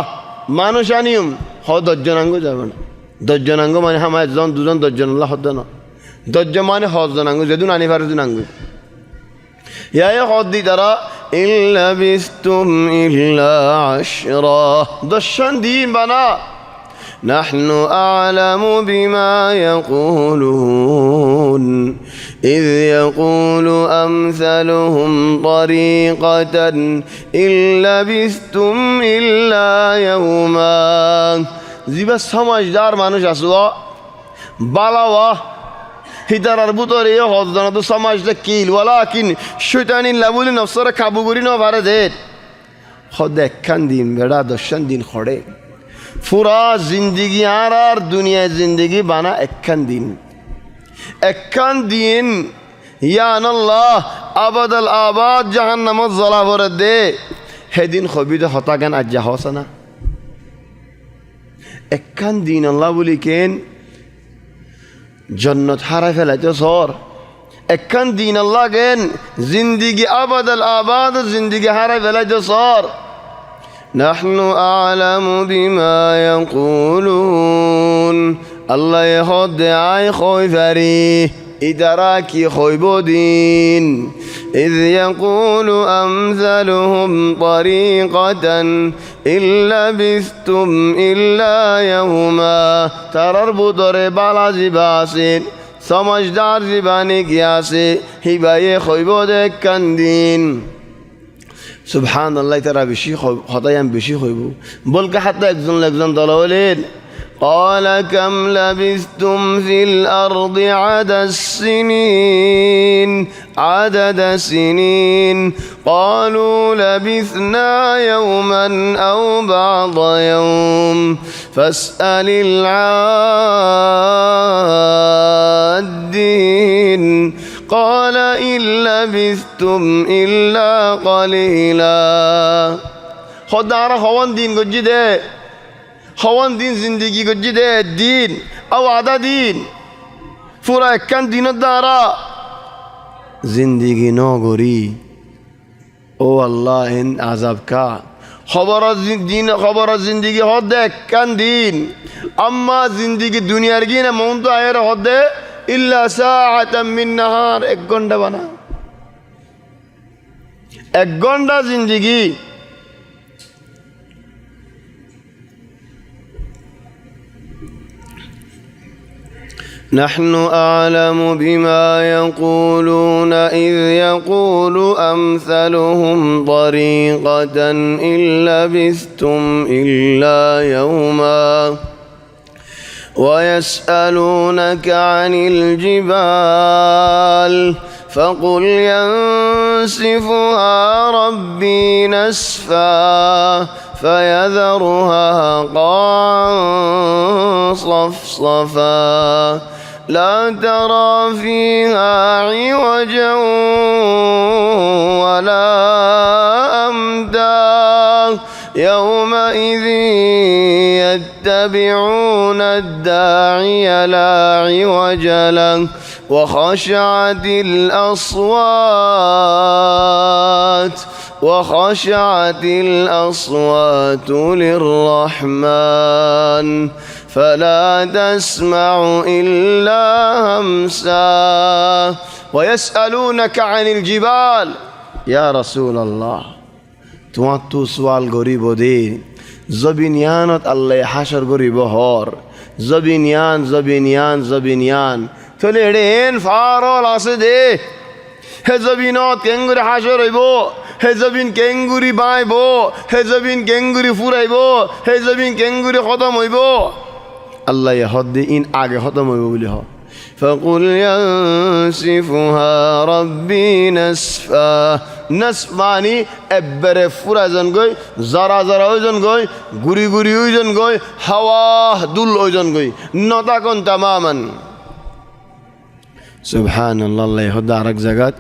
মানুষ আনিম হ 10 জনাঙ্গ যাবে না 10 জনাঙ্গ মানে হামা একজন দুজন 10 জন আল্লাহ হদ না 10 মানে 10 জনাঙ্গ যেদিন আনি পারে জনাঙ্গ ইয়া হদ দি তারা ইল্লা বিস্তুম ইল্লা আশরা 10 দিন বানা نحن أعلم بما يقولون إذ يقول أمثلهم طريقة إن لبثتم إلا يوما زيبا سمجدار মানুষ আসলো বালাওয়া হিতারার ভিতরে হজনা তো সমাজটা কিল ওয়ালাকিন শয়তানিন লাবুলি নফসরে কাবু করি না পারে দে খদ একখান দিন বেড়া 10 দিন খড়ে পুরা জিন্দগি আর দুনিয়ার জিন্দগি বানা একখান দিন ইয়ান আল্লাহ আবাদাল আবাদ জাহান্নামত জ্বলা ভরে দে সেদিন খবিত হতাগান আজ্জা হসা না একখান দিন আল্লাহ বলি কেন জন্নত হারাই ফেলাইতে সর একখান দিন আল্লাহ কেন জিন্দগি আবাদাল আবাদ জিন্দগি হারাই ফেলাইতে সর نحن أعلم بما يقولون الله يهد عي خوي فري إدراكي خوي بودين إذ يقول أمثلهم طريقة إن لبثتم إلا يوما ترربو ضرب على زباسين سمجدار زباني قياسي هباية خوي بودك كندين সুবহান আল্লাহ তারা বেশি হতায়াম বেশি হইব বলকে হাতে একজন দল হলেন قال كم لبثتم في الأرض عدد سنين قالوا لبثنا يوما أو بعض يوم فاسأل العادين قال إن لبثتم إلا قليلا خدارا خوان دين گجي دے خوان دين زندگی گجي دے دين او عدا دين پورا একখান দিন দ্বারা জিন্দগি নগরী ও আল্লাহ ইন আযাব কা খবর জিন্দগি হদ একখান দিন আম্মা জিন্দগি দুনিয়ার গিনা মন তো আয়ের হদ ইল্লা সাআতাম মিন নাহার 1 ঘন্টা বানা 1 ঘন্টা জিন্দগি نحن أعلم بما يقولون إذ يقول أمثلهم طريقة إن لبثتم إلا يوما ويسألونك عن الجبال فقل ينسفها ربي نسفا فيذرها قاعا صفصفا لا ترى فيها عوجا ولا أمدا يومئذ يتبعون الداعي لا عوج له وخشعت الأصوات وخشعت الأصوات للرحمن فلا تسمع إلا همسا ويسألونك عن الجبال يا رسول الله তোমার তো সওয়াল গরিব দে জবিনিয়ানত আল্লাহ হাসর গরিব হর জবিনিয়ান তলে এন ফারল আছে দে হে জবিনত কেঙ্গুরি হাসর হইব হে জবিন কেঙ্গুরি বাইব হে জবিন কেঙ্গুরি ফুরাইব হে জবিন কেঙ্গুরি খতম হইব আল্লাহ হদ ইন আগে খতম হইব বলি হ فقل ينسفها ربي نسفا نسفاني ابره ফুরাজন গই জরা জরা ওজন গই গুরি গুরি ওজন গই হাওয়া দুল ওজন গই নতাকন তামামান سبحان الله الله يهدى عرق زقات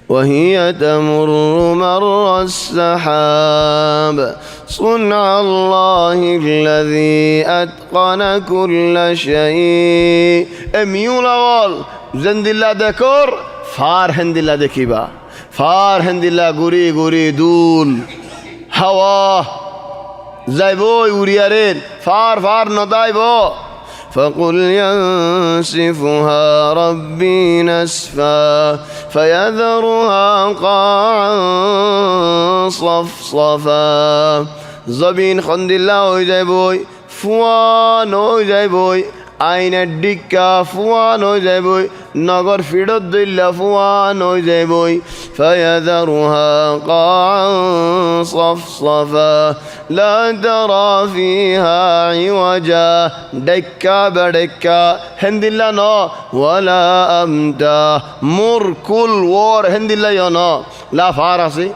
وهي تمر مر السحاب صنع الله الذي أتقن كل شيء أميول أول زند الله ذكر فار هند الله ذكيبا فار هند الله غوري غوري دول هوا زايبو يوريارين فار فار نضايبو فقل ينسفها ربي نسفا فيذرها قاعا صفصفا زبين خند الله ويجيبوي فوان ويجيبوي আইনের ডিক্কা ফুয়ান হয়ে যাইবই নগর ফিরত দিল্লা ফুয়ান হয়ে যাইবই ফায়াযারুহা কাআন সাফসাফা লা তারা ফিহা ইওয়াজা ডিক্কা বডিক্কা হিন্দিল্লা ন ওয়ালা আমতা মুরকুল ওর হিন্দিল্লা ন লা ফার আছে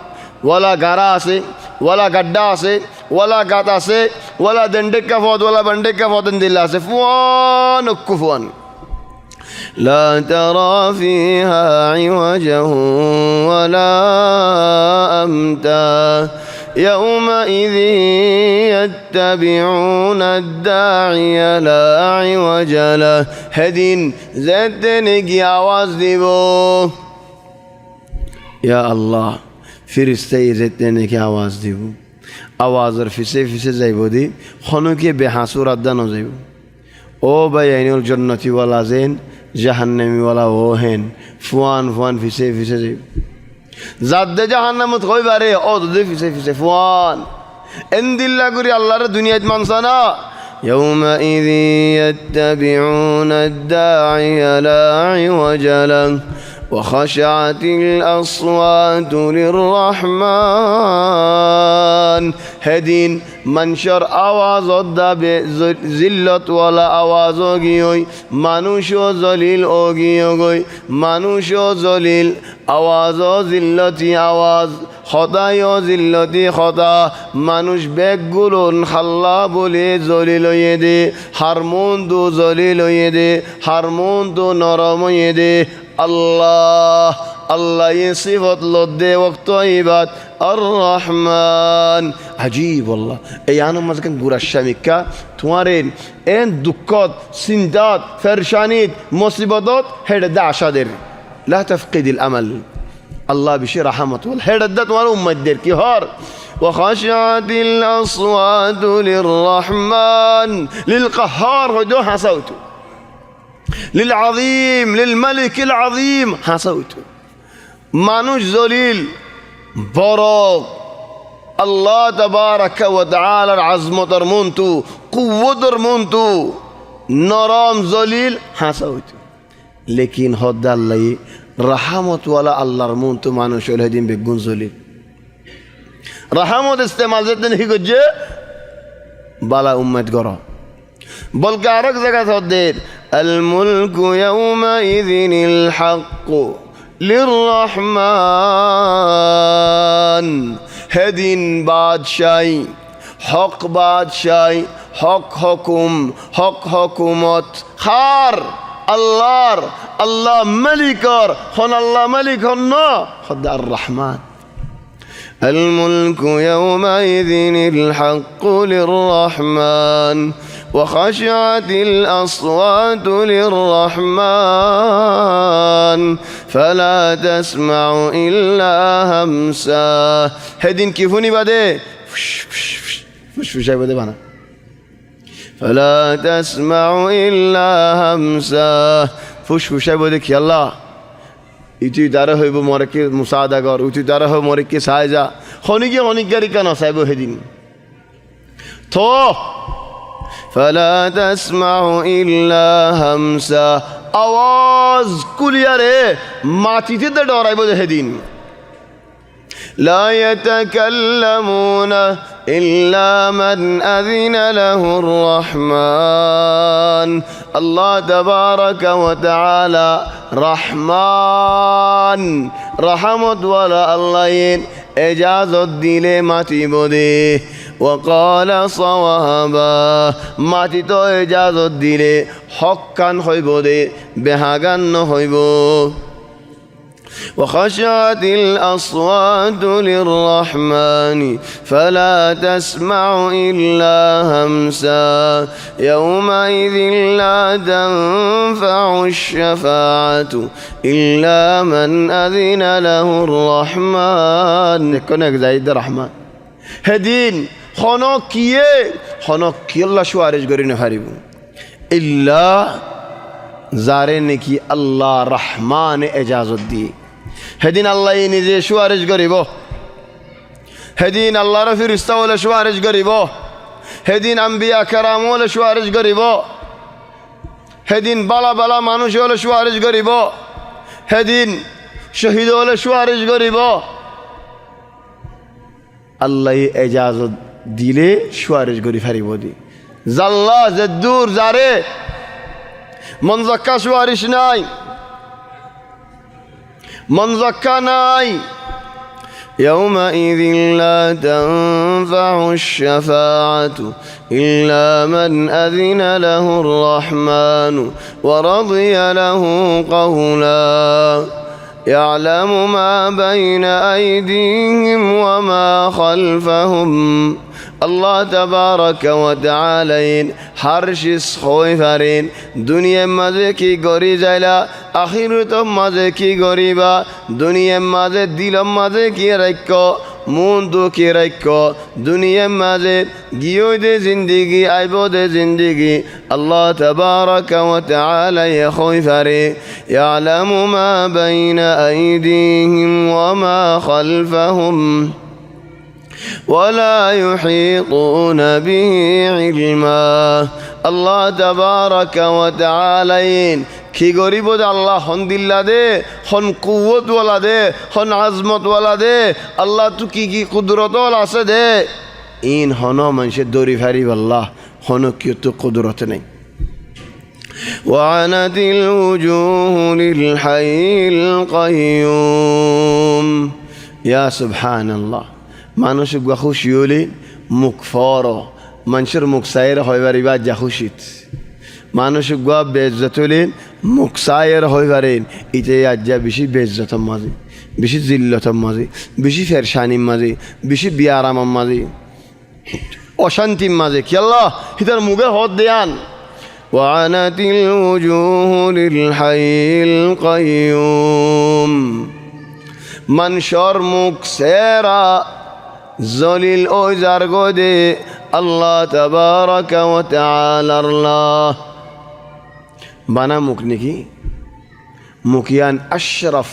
ওয়ালা গারা আছে ওয়ালা গাড্ডা আছে ওয়ালা গাত আছে ওয়ালা দন্ডেক্কা ফদ ওয়ালা বন্ডেক্কা ফদ দিল্লা আছে ফুয়ান কুফুয়ান لا ترى فيها عوجا ولا أمتا يومئذ يتبعون الداعي لا عوج له هدين زدنك آواز دیبو يا الله ফিরিস্তাই যেতেনেকে আওয়াজ দিব আওয়াজের ফিসে ফিসে যাইব দি খনকে বেহাসুর আদা ন যাইব ও ভাই আইনুল জন্নতিওয়ালা যেন জাহান্নামিওয়ালা ও হেন ফুয়ান ফুয়ান ফিসে ফিসে যাইব যাদে জাহান্নামত কইবারে ও দে ফিসে ফিসে ফুয়ান এন্দিল্লা করি আল্লাহর দুনিয়াত মানসানা يومئذ يتبعون الداعي لا عوج له وخشعت الأصوات للرحمن هدين منشر آواز الدب زلت ولا آواز أوغيوي مانوشو زليل أوغيوي مانوشو زليل آواز زلتي آواز খদায়ও জিল্লতি খদা মানুষ বেগগুলোন খাল্লা বলে জলি লইয়ে দে হারমোন দু জলি লইয়ে দে হারমোন দু নরম হইয়ে দে আল্লাহ আল্লাহ ये सिफत लद्दे वक्त इबाद الرحمن عجيب والله এই আনমাজ কেন গুরা শামিকা তোমারে এন দুঃখত চিন্তাত ফেরশানিত মুসিবতত হেডে দাশাদের لا تفقد الامل الله بشي رحمة والهردت والأمة دير كهار وخشعت الأصوات للرحمن للقهار هدو حصوته للعظيم للملك العظيم حصوته مانوش ذليل برق الله تبارك وتعالى العظمة رمونتو قوة رمونتو نرام ذليل حصوته لكن هد الله রাহমতওয়ালা আল্লাহর মন তো মানুষ হলে দিন বেগুন জলিল রাহমত ইস্তেমাল যেতেন হি করছে বালা উম্মত গর বলকে আরেক জায়গা হদের আল মুলকু ইয়াউমাইযিনিল হাক্কু লিররহমান হেদিন বাদশাহী হক বাদশাহী হক হুকুম হক হুকুমত খার আল্লাহর আল্লাহ মালিকর হন আল্লাহ মালিক হন না খোদা আর রহমান الملك يومئذ الحق للرحمن وخشعت الأصوات للرحمن فلا تسمع إلا همسا هدين كيفوني بده فش بده بنا فلا تسمع إلا همسا فش بده يلا ইতি দ্বারা হইব মরেকে মুসাদাগর উতি দ্বারা হইব মরেকে সাহায্য হনিকে হনিকারি কেন সাইব হেদিন তো ফালা তাসমাউ ইল্লা হামসা আওয়াজ কুলিয়ারে মাটিতে ডরাইব হেদিন লা ইয়াতাকাল্লামুনা ইল্লা মান আযিনা লাহুর রহমান আল্লাহ তাবারাকা ওয়া তাআলা রহমান রহমত ওয়ালা আল্লাহ এজাজত দিলে মাতিব দে وقال صوابا মাটি তো এজাজত দিলে হক কান হইব দে বেহাগান নহইব وخشعت الأصوات للرحمن فلا تسمع إلا همسا يومئذ لا تنفع الشفاعة إلا من أذن له الرحمن كنك زايد الرحمن هدين خنوك الله شو عارج قرين حريب إلا زارين কি আল্লাহ রহমান এজাজত দিয়ে হেদিন আল্লাহ নিজে সুয়ারিশ করিব হেদিন আল্লাহর ফেরেশতা হলে সুয়ারিশ করিব হেদিন আম্বিয়া কেরাম হলে সুয়ারিশ করিব হেদিন বালা বালা মানুষ হলে সুয়ারিশ করিব হেদিন শহীদ হলে সুয়ারিশ করিব আল্লাহ এজাজত দিলে সুয়ারিশ করি ফারিব দি জাল্লা জদ্দুর জারে من زكى شوارش ناي من زكى ناي يومئذ لا تنفع الشفاعة إلا من أذن له الرحمن ورضي له قولا يعلم ما بين أيديهم وما خلفهم আল্লাহ তাবারাকা ওয়া তাআলা হারশিস খয়ফারিন দুনিয়ার মাঝে কি গরি যাইলা আখিরাতের মাঝে কি গরিবা দুনিয়ার মাঝে দিলম মাঝে কি রাখ মন তো কি রাখ দুনিয়ার মাঝে গিয়ে দে জিন্দেগি আইব দে জিন্দেগি আল্লাহ তাবারাকা ওয়া তাআলা খয়ফারে ইয়ালামু মা বাইনা আইদিহিম ওয়া মা খালফাহুম ولا يحيطون به علما الله تبارك وتعالى কি গরিব আল্লাহ হন দিল্লা দে হন কুওয়াত ওয়ালা দে হন আজমত ওয়ালা দে আল্লাহ তু কি কি কুদরত ওয়ালা আছে দে ইন হন মানুষে দরি ফারি আল্লাহ হন কি তো কুদরত নাই وعنت الوجوه للحي القيوم يا سبحان الله মানুষ গুয়া খুশি হলে মুখ ফর মানুষের মুখ সাইয়ের হইবার বা যা খুশিত মানুষ গুয়া বেজ্জত হলে মুখ সাইয়ের হইবারেন ইতে আজ যা বেশি বেজ্জতম মাঝে বেশি জিল্লতম মাঝে বেশি ফেরশানির মাঝে বেশি বিয়ারামম মাঝে অশান্তির মাঝে কি আল্লাহ হিতার মুখে হদ দেয়ান وعنت الوجوه للحي القيوم মানুষের মুখ সেরা জলিল ওই যার গোদে আল্লাহ তাবারাকা ওয়া তাআলা বানা মুখ নাকি মুখিয়ান আশরাফ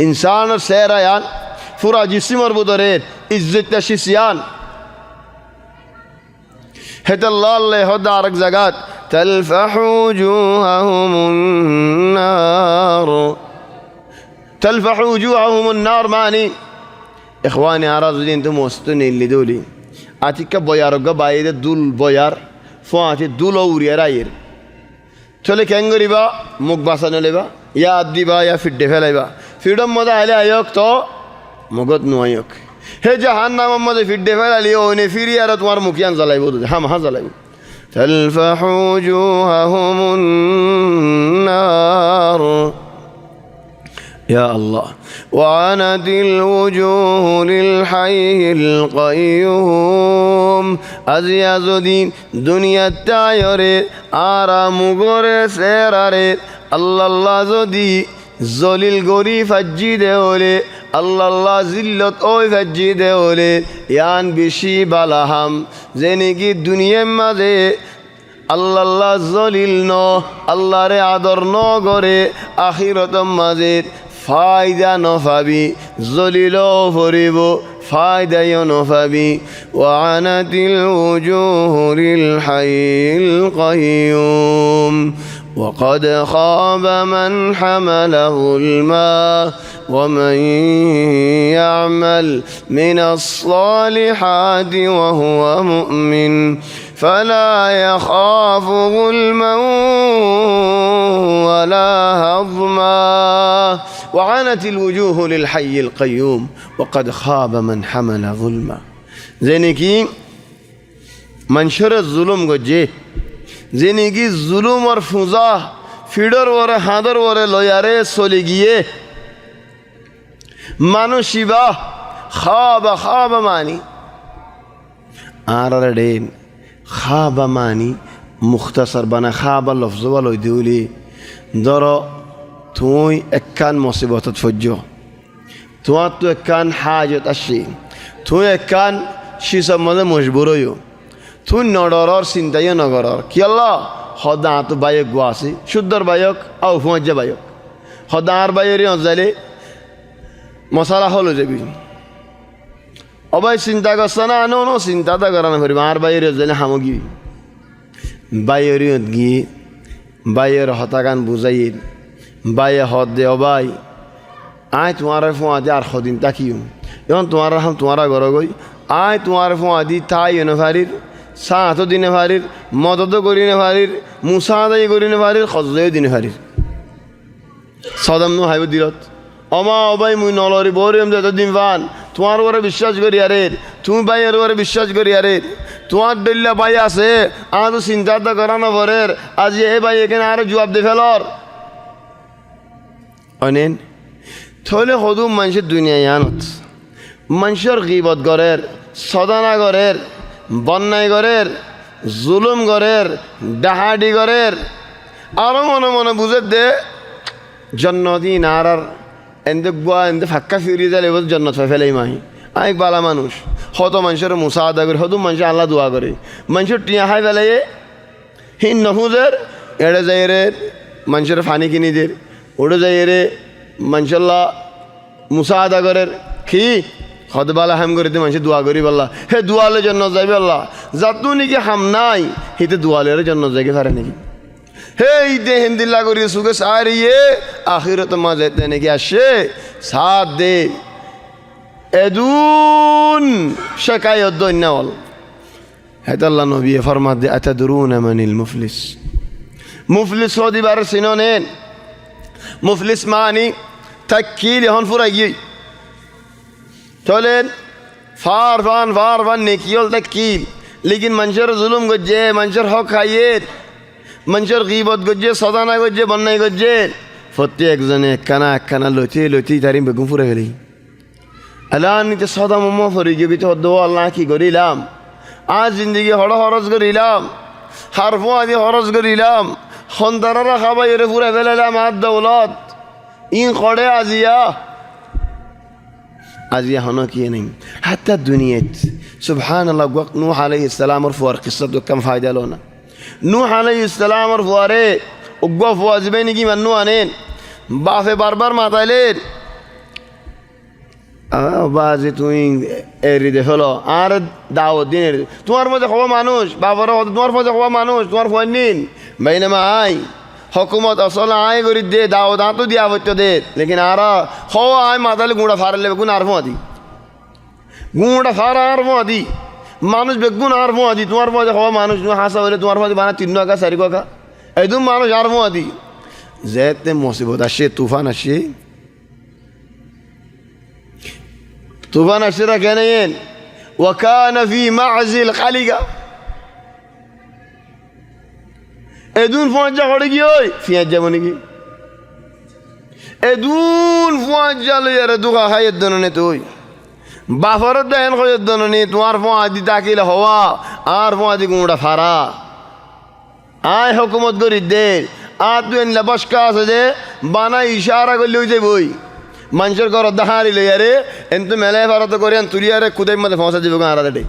ইনসান সেরায়ান পুরা জিসিমর বদরে ইজ্জত শিসিয়ান হেদাল্লাহ আল্লাহ হদা আরেক জায়গাত তালফাহু উজুহাহুমুন নার تلفح وجوههم النار ماني إخواني عرضين تموستني اللي دولي أتيك بيار قبايد دول بيار فاتي دول أوري راير تولي كنغري با مقباسن لبا يا أدي با يا فيد فلا با فيدم ماذا عليه أيوك تو مقد نو أيوك هي جهنم ماذا فيد فلا ليه ونفيري أرى تمار مكيان زلاي بود هم زلاي تلفح وجوههم النار يا الله وعنت الوجوه للحي القيوم আজিয়া যদি দুনিয়ার টায়রে আরাম করে সেরারে আল্লাহ যদি জলিল গরি ফাজ্জি দেওলে আল্লাহ জিল্লত ওই ফাজ্জি দেওলে ইয়ান বেশি বালাহাম যে নাকি দুনিয়ার মাঝে আল্লাহ জলিল ন আল্লাহরে আদর ন করে আখিরতম মাঝে ফায়দা নফাবি জলিল ভরিব ফায়দায় নফাবি ওয়ানাতিল উজুহু লিল হাইয়িল কাইয়ুম وقد خاب من حمل ظلما ومن يعمل من الصالحات وهو مؤمن فلا يخاف ظلما ولا هضما وعنت الوجوه للحي القيوم وقد خاب من حمل ظلما زينكي منشر الظلم গজে যে নাকি জুলুম আর ফুজা ফিডর ওরে হাঁদর ওরে লয়ারে চলে গিয়ে মানুষিবা খাবা মানি আর ডেন খাবা মানি মুখতাসার বানা খাবা লফজবা লই দিউলি ধর তুই একখান মুসিবতত ফজ্জ তোমার তো একখান হাজত আসি তুই একখান শিসব মধ্যে মজবুর হইও তুই নডরর চিন্তাইও নগরর কি আল্লাহ সদা তো বায়ক গো আছে শুদ্ধর বায়ক আও ফুঁজা বায়ক সদা আর বায়রি অজালে মশালা হলো যাবি অবাই চিন্তা করছে না নো চিন্তাটা করা না পারিব আর বাইরে অজালে সামগ্রী বাইরি গিয়ে বাইয়ের হতাকান বুঝাইয়ে বাইয়ে হদ দে অবাই আয় তোমার ফুঁয়া দে আর সদিন তাকিও এখন তোমার হাম তোমার ঘর গই আয় তোমার ফুঁয়া দি তাই এনফারির সাহাতো দিনে ফারির মদতও করি নে ফারির মুসাদাই করি নে ফারির খজও দিনে ফারির সদাম নো হাইব দিলত অমা অবাই মুই নলরি বরিম যত দিন ফান তোমার ওরে বিশ্বাস করি আরে তুমি বাইয়ের ওরে বিশ্বাস করি আরে তোমার দল্লা বাই আছে আজ চিন্তা তো করানো পরের আজ এ বাই এখানে আরো জবাব দে ফেলর অনেন তাহলে সদু মানুষের দুনিয়ায় আনত মানুষের গিবত গরের সদানা গরের বন্যায় গরের জুলুম গরের ডাহাডি গরের আরো মনে মনে বুঝে দে জন্নদিন আর এনতে গুয়া এনতে ফাক্কা ফিরিয়ে যালে এবার জন্নত ফেলেই মাহি আরেক বালা মানুষ হত মানুষের মুসা আদা করে হত মানুষ আল্লাহ দোয়া করে মানুষের টিয়া খাই ফেলাই হিন নহুজের এড়ে যাই রে মানুষের ফানি কিনি দের ওড়ে যাই রে মানুষল্লাহ মুসা আদা করের কি হদবালা হাম করে দিয়ে মানুষ দোয়া করি বললা হে দোয়ালের জন্য যাইবে আল্লাহ যাতু নাকি হাম নাই হিতে দোয়ালের জন্য যাইকে পারে নাকি হে দে হিন্দিল্লা করি সুখে সারিয়ে আখিরত মাঝে নাকি আসে সাথ দে এদুন শেখায়ত দৈন্যাওয়াল হেতাল্লাহ নবী ফরমাত দে আতাদরুন মানিল মুফলিস মুফলিস হদিবার সিনোনেন মুফলিস মানি তাকিল এখন ফুরাই গিয়ে চলেন ফার ফান নেকিয়ল তাকিল লেকিন মানুষের জুলুম গজ্জে মানুষের হক খাইয়ে মানুষের গিবত গজ্জে সদানা গজ্জে বন্যাই গজ্জে প্রত্যেকজনে একখানা লতি তারিম বেগুন ফুরে ফেলি আল্লাহ নিতে সদা মোমো ফরি গিয়ে তো দো আল্লাহ কি করিলাম আজ জিন্দিগি হরজ করিলাম হারফো আদি হরজ করিলাম সন্তানরা খাবাই এরে ফুরে ফেলালাম আর দৌলত ইন করে আজিয়া হনো কিয়ে নেই হাত্তা দুনিয়াত সুবহান আল্লাহ নূহ আলাইহিস সালামের ফুয়ার কিসসা তো কম ফায়দা লো না নূহ আলাইহিস সালামের ফুয়ারে উগ্গা ফুয়া যাবে নাকি মান্নু আনেন বাফে বারবার মাতাইলেন বাজে তুই এরি দে হলো আর দাওয়াত দিনের তোমার মধ্যে হওয়া মানুষ বাবার তোমার মধ্যে হওয়া মানুষ তোমার ফোন নিন বাইনামা আই হকুমত আসলে আয় করি দে দাওয়াত তো দিয়া হইতো দে লেকিন আর হওয়া আয় মাতালে গুঁড়া ফাড়লে বেগুন আর ফোঁদি গুঁড়া ফাড়া আর ফোঁদি মানুষ বেগুন আর ফোঁদি তোমার মধ্যে হওয়া মানুষ তুমি হাসা হলে তোমার মধ্যে বানা 3 টাকা 4 টাকা একদম মানুষ আর ফোঁদি যেতে মুসিবত আসে তুফান আসে তুফান আসে কেন ওয়াকানা ফি মাযিল খালিকা এদুন পৌঁছা করে কি ওই ফিয়াজ যাবো নাকি এদুন ফুয়া জালো ইয়ারে দুখা খাইয়ের দননে তুই বাফরের দেন খাইয়ের দননি তোমার ফুয়া দি তাকিলে হওয়া আর ফুয়া দি গুঁড়া ফারা আয় হুকুমত করি দে আর তুই এনলা বসকা আছে যে বানা ইশারা করলে ওই যে বই মানুষের ঘর দাহারি লই আরে এন তো মেলে ফারা তো করি তুলি আরে খুদাই মধ্যে ফসা দিব গাঁ আড়াতে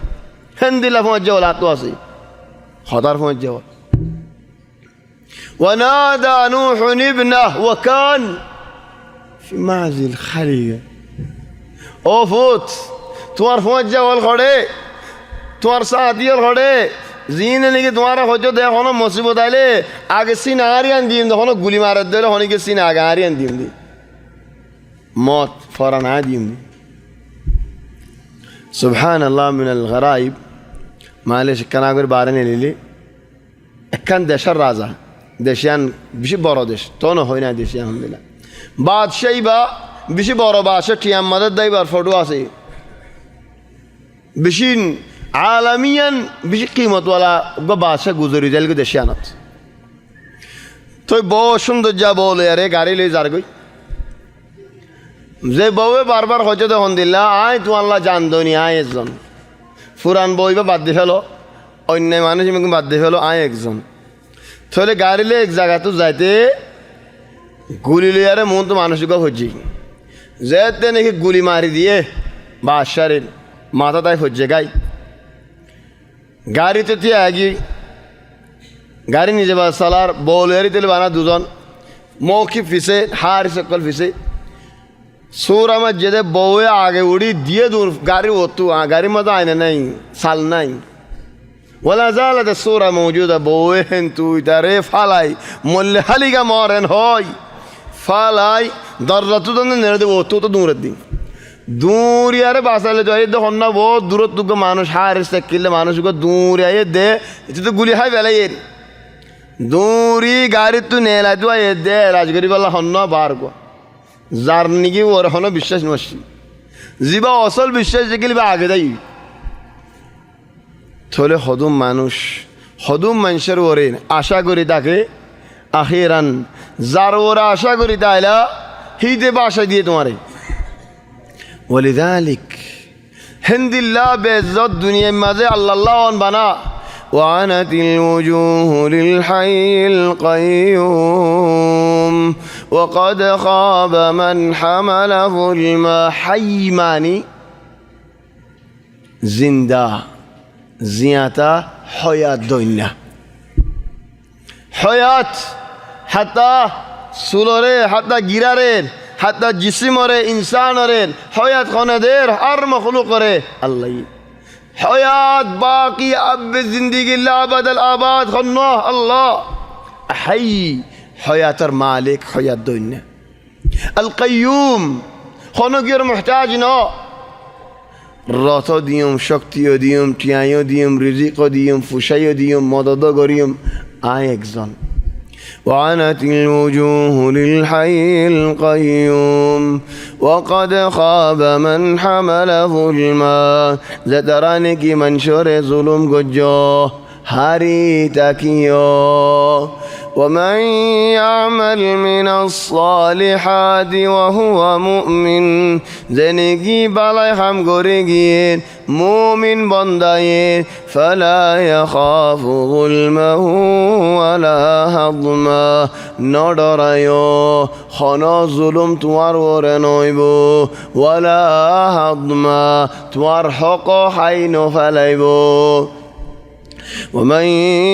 হেন দিলা ফুয়া যাওয়াল আর তো আছে হতার ফুয়া যাওয়াল ونادى نوح ابنه وكان في معزل خليه ও ফুত তোমার ফোঁজ যাওয়াল খড়ে তোমার সাথিয়াল খড়ে জিনে নাকি তোমার হয়তো দেখো মুসিবত আইলে আগে সিন আরিয়ান দিম তখন গুলি মারার দিলে হনিকে সিন আগে আরিয়ান দিম দি মত ফরান আ দিম দি সুবহান আল্লাহ মিনাল গরাইব মালে শিক্ষানাগর বারে নিলি একখান দেশের রাজা দেশিয়ান বেশি বড় দেশ তো না হয় না দেশিয়ান আলহামদুলিল্লাহ বাদশাহী বা বেশি বড় বাদশাহ টিয়াম মাদের দাইবার ফটো আছে বেশি আলামিয়ান বেশি কিমতওয়ালা বাদশাহ গুজরি যাইলে দেশিয়ানত তো বউ সুন্দর যা বলে আরে গাড়ি লই যার গই যে বউয়ে বারবার হয়তো তখন দিল্লা আয় তো আল্লাহ জানদনি আয় একজন ফুরান বই বা বাদ দিয়ে ফেলো অন্যায় মানুষ বাদ দিয়ে ফেলো আয় একজন তাহলে গাড়ি লে এক জায়গা তো যাইতে গুলি লিয়ারে মন তো মানসিক হচ্ছে যেতে নাকি গুলি মারি দিয়ে বাদশারের মাথা তাই হচ্ছে গাই গাড়িতে তুই আগে গাড়ি নিজে বা সালার বউলিয়ারি তেলে বানা দুজন মৌখিক ফিসে হার সকল ফিসে সুর আমার যেতে বউয়ে আগে উড়ি দিয়ে দূর গাড়ি ওতু গাড়ির মতো আয়না নাই সাল নাই ولا زالت الصورة موجودة بوين توي تاري فالاي مولي حاليقا مورن هاي فالاي ضررتو دن نرده وطو تو دور الدين دور ياره باسالة جو آيه ده خوننا وہ دورت تو مانوش حارس تکیل مانوش کو دور آيه ده اچه تو گولی ہائی ویلا یہ دوری گاری تو نیلا تو آيه ده راجگری والا خوننا بار کو زارنگی ور خوننا بشش نوشی زیبا اصل بشش جکلی با آگه دایی থলে হদুম মানুষের ওরে আশা করি তাকে আখিরান যার ওরা আশা করি তাইলা হিদে বাসা দিয়ে তোমারে ওয়ালিযালিক হিন্দিল্লাহ বেইজ্জত দুনিয়ার মাঝে আল্লাহ বানা ওয়ানাতিল ওয়ুজুহু লিল হাইয়িল কাইয়ুম ওয়াকাদ খাবা মান হামালা যুলমা হাইমানি জিন্দা জিয়াতা হয়াত দৈন্যা হয়াত হাতা সুলরে হাতা গিরারের হাতা জিসিমরে ইনসানরের হয়াত খনেদের আর মখলুকরে আল্লাহ হয়াত বাকি আব জিন্দিগি লাবাদাল আবাদ খন্না আল্লাহ হাই হয়াতর মালিক হয়াত দৈন্যা আল কাইয়ুম খনগির মুহতাজ ন রথ দিয়ম শক্তিও দিয়ম টিয়াইও দিয়ম রিজিকও দিয়ম ফুসাইও দিয়ম মদদ গরিয়ম আয় একজন وعنت الوجوه للحي القيوم وقد خاب من حمل ظلما زترانك منشور ظلم گجو هاري تاكيو ومن يعمل من الصالحات وهو مؤمن زنگی بالای هم گرگیر مؤمن بندایر فلا يخاف ظلمه ولا هضما ندرایو خنا ظلم توار ورنویبو ولا هضما توار حق حین فلیبو ومن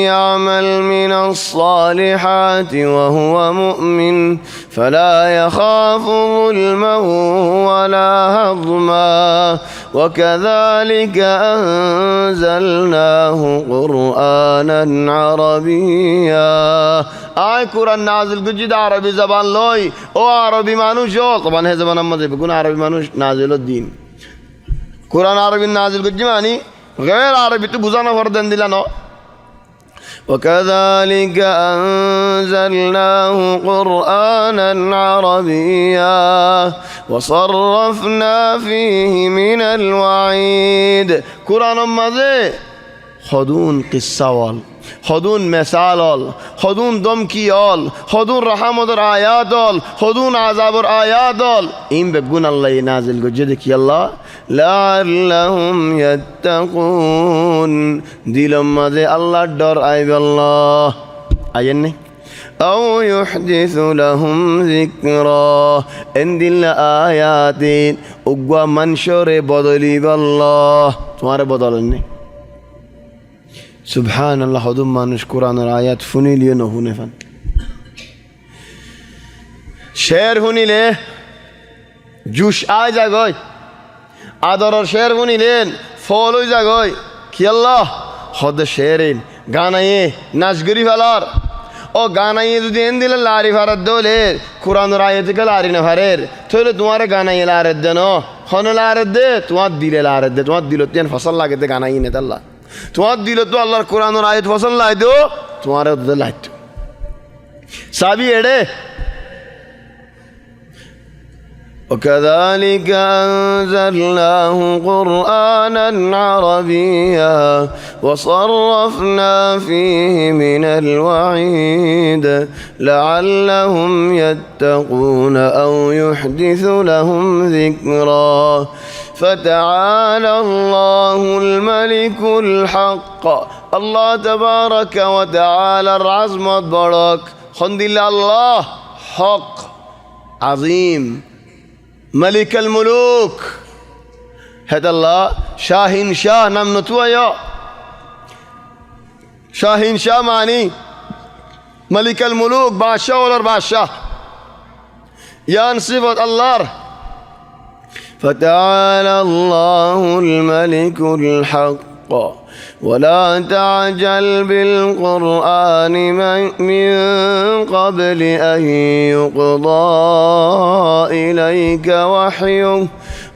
يعمل من الصالحات وهو مؤمن فلا يخاف ظلما ولا هضما وكذلك أنزلناه قرآنا عربيا آي قرآن نازل قجد عربي زبان لوي او عربي مانوش طبعا هي زبان أمازي بيكون عربي مانوش نازل الدين قرآن عربي نازل قجد ماني غير عربي تبوزانا فردن دلانو وكذلك أنزلناه قرآنا عربيا وصرفنا فيه من الوعيد قرآن ماذا হদুন কিসাওয়াল, হদুন মেসালল, হদুন দমকিয়ল, হদুন রাহমতর আয়াতল, হদুন আযাবর আয়াতল ইম বেগুন আল্লাহ নাজিল গজে দেখি আল্লাহ লাআল্লাহুম ইয়াত্তাকুন দিলম মাঝে আল্লাহর ডর আইবে আল্লাহ আয়েন নে আও ইউহদিসু লাহুম যিকরা এন্দিল আয়াতিন উগা মানশরে বদলিব আল্লাহ তোমারে বদলেন নে সুবহানাল্লাহ হদুম মানুষ কোরআনের আয়াত শুনিলিও ন শুনে ফান শের শুনিলে জুস আয় জাগয় আদরের শের শুনিলেন ফল হয়ে জাগয় কি আল্লাহ হদ শেরিন গানাইয়ে নাচগরি ফেলার ও গানাইয়ে যদি এন দিলে লারি ফারাত দোলে কোরআনের আয়াতকে লারি না ফারের তাহলে তোমারে গানাইয়ে লারের দেন হন লারের দে তোমার দিলে লারের দে তোমার দিল তেন ফসল লাগে দে গানাইয়ে নে আল্লাহ তোমার দিল তো আল্লাহর কোরআনের আয়াত ফসল লাই দো তোমার লাইত সাবি এড়ে وكذلك أنزلناه قرآنا عربيا وصرفنا فيه من الوعيد لعلهم يتقون أو يحدث لهم ذكرا فتعالى الله الملك الحق الله تبارك وتعالى العظمة برك خند الله حق عظيم ملك الملوك هذا الله شاهين شاه نام نتويا شاهين شاه معني ملك الملوك بادشاہ ولا بادشاہ يا صفة الله فتعالى الله الملك الحق ولا تعجل بالقرآن من قبل أن يقضى إليك وحيه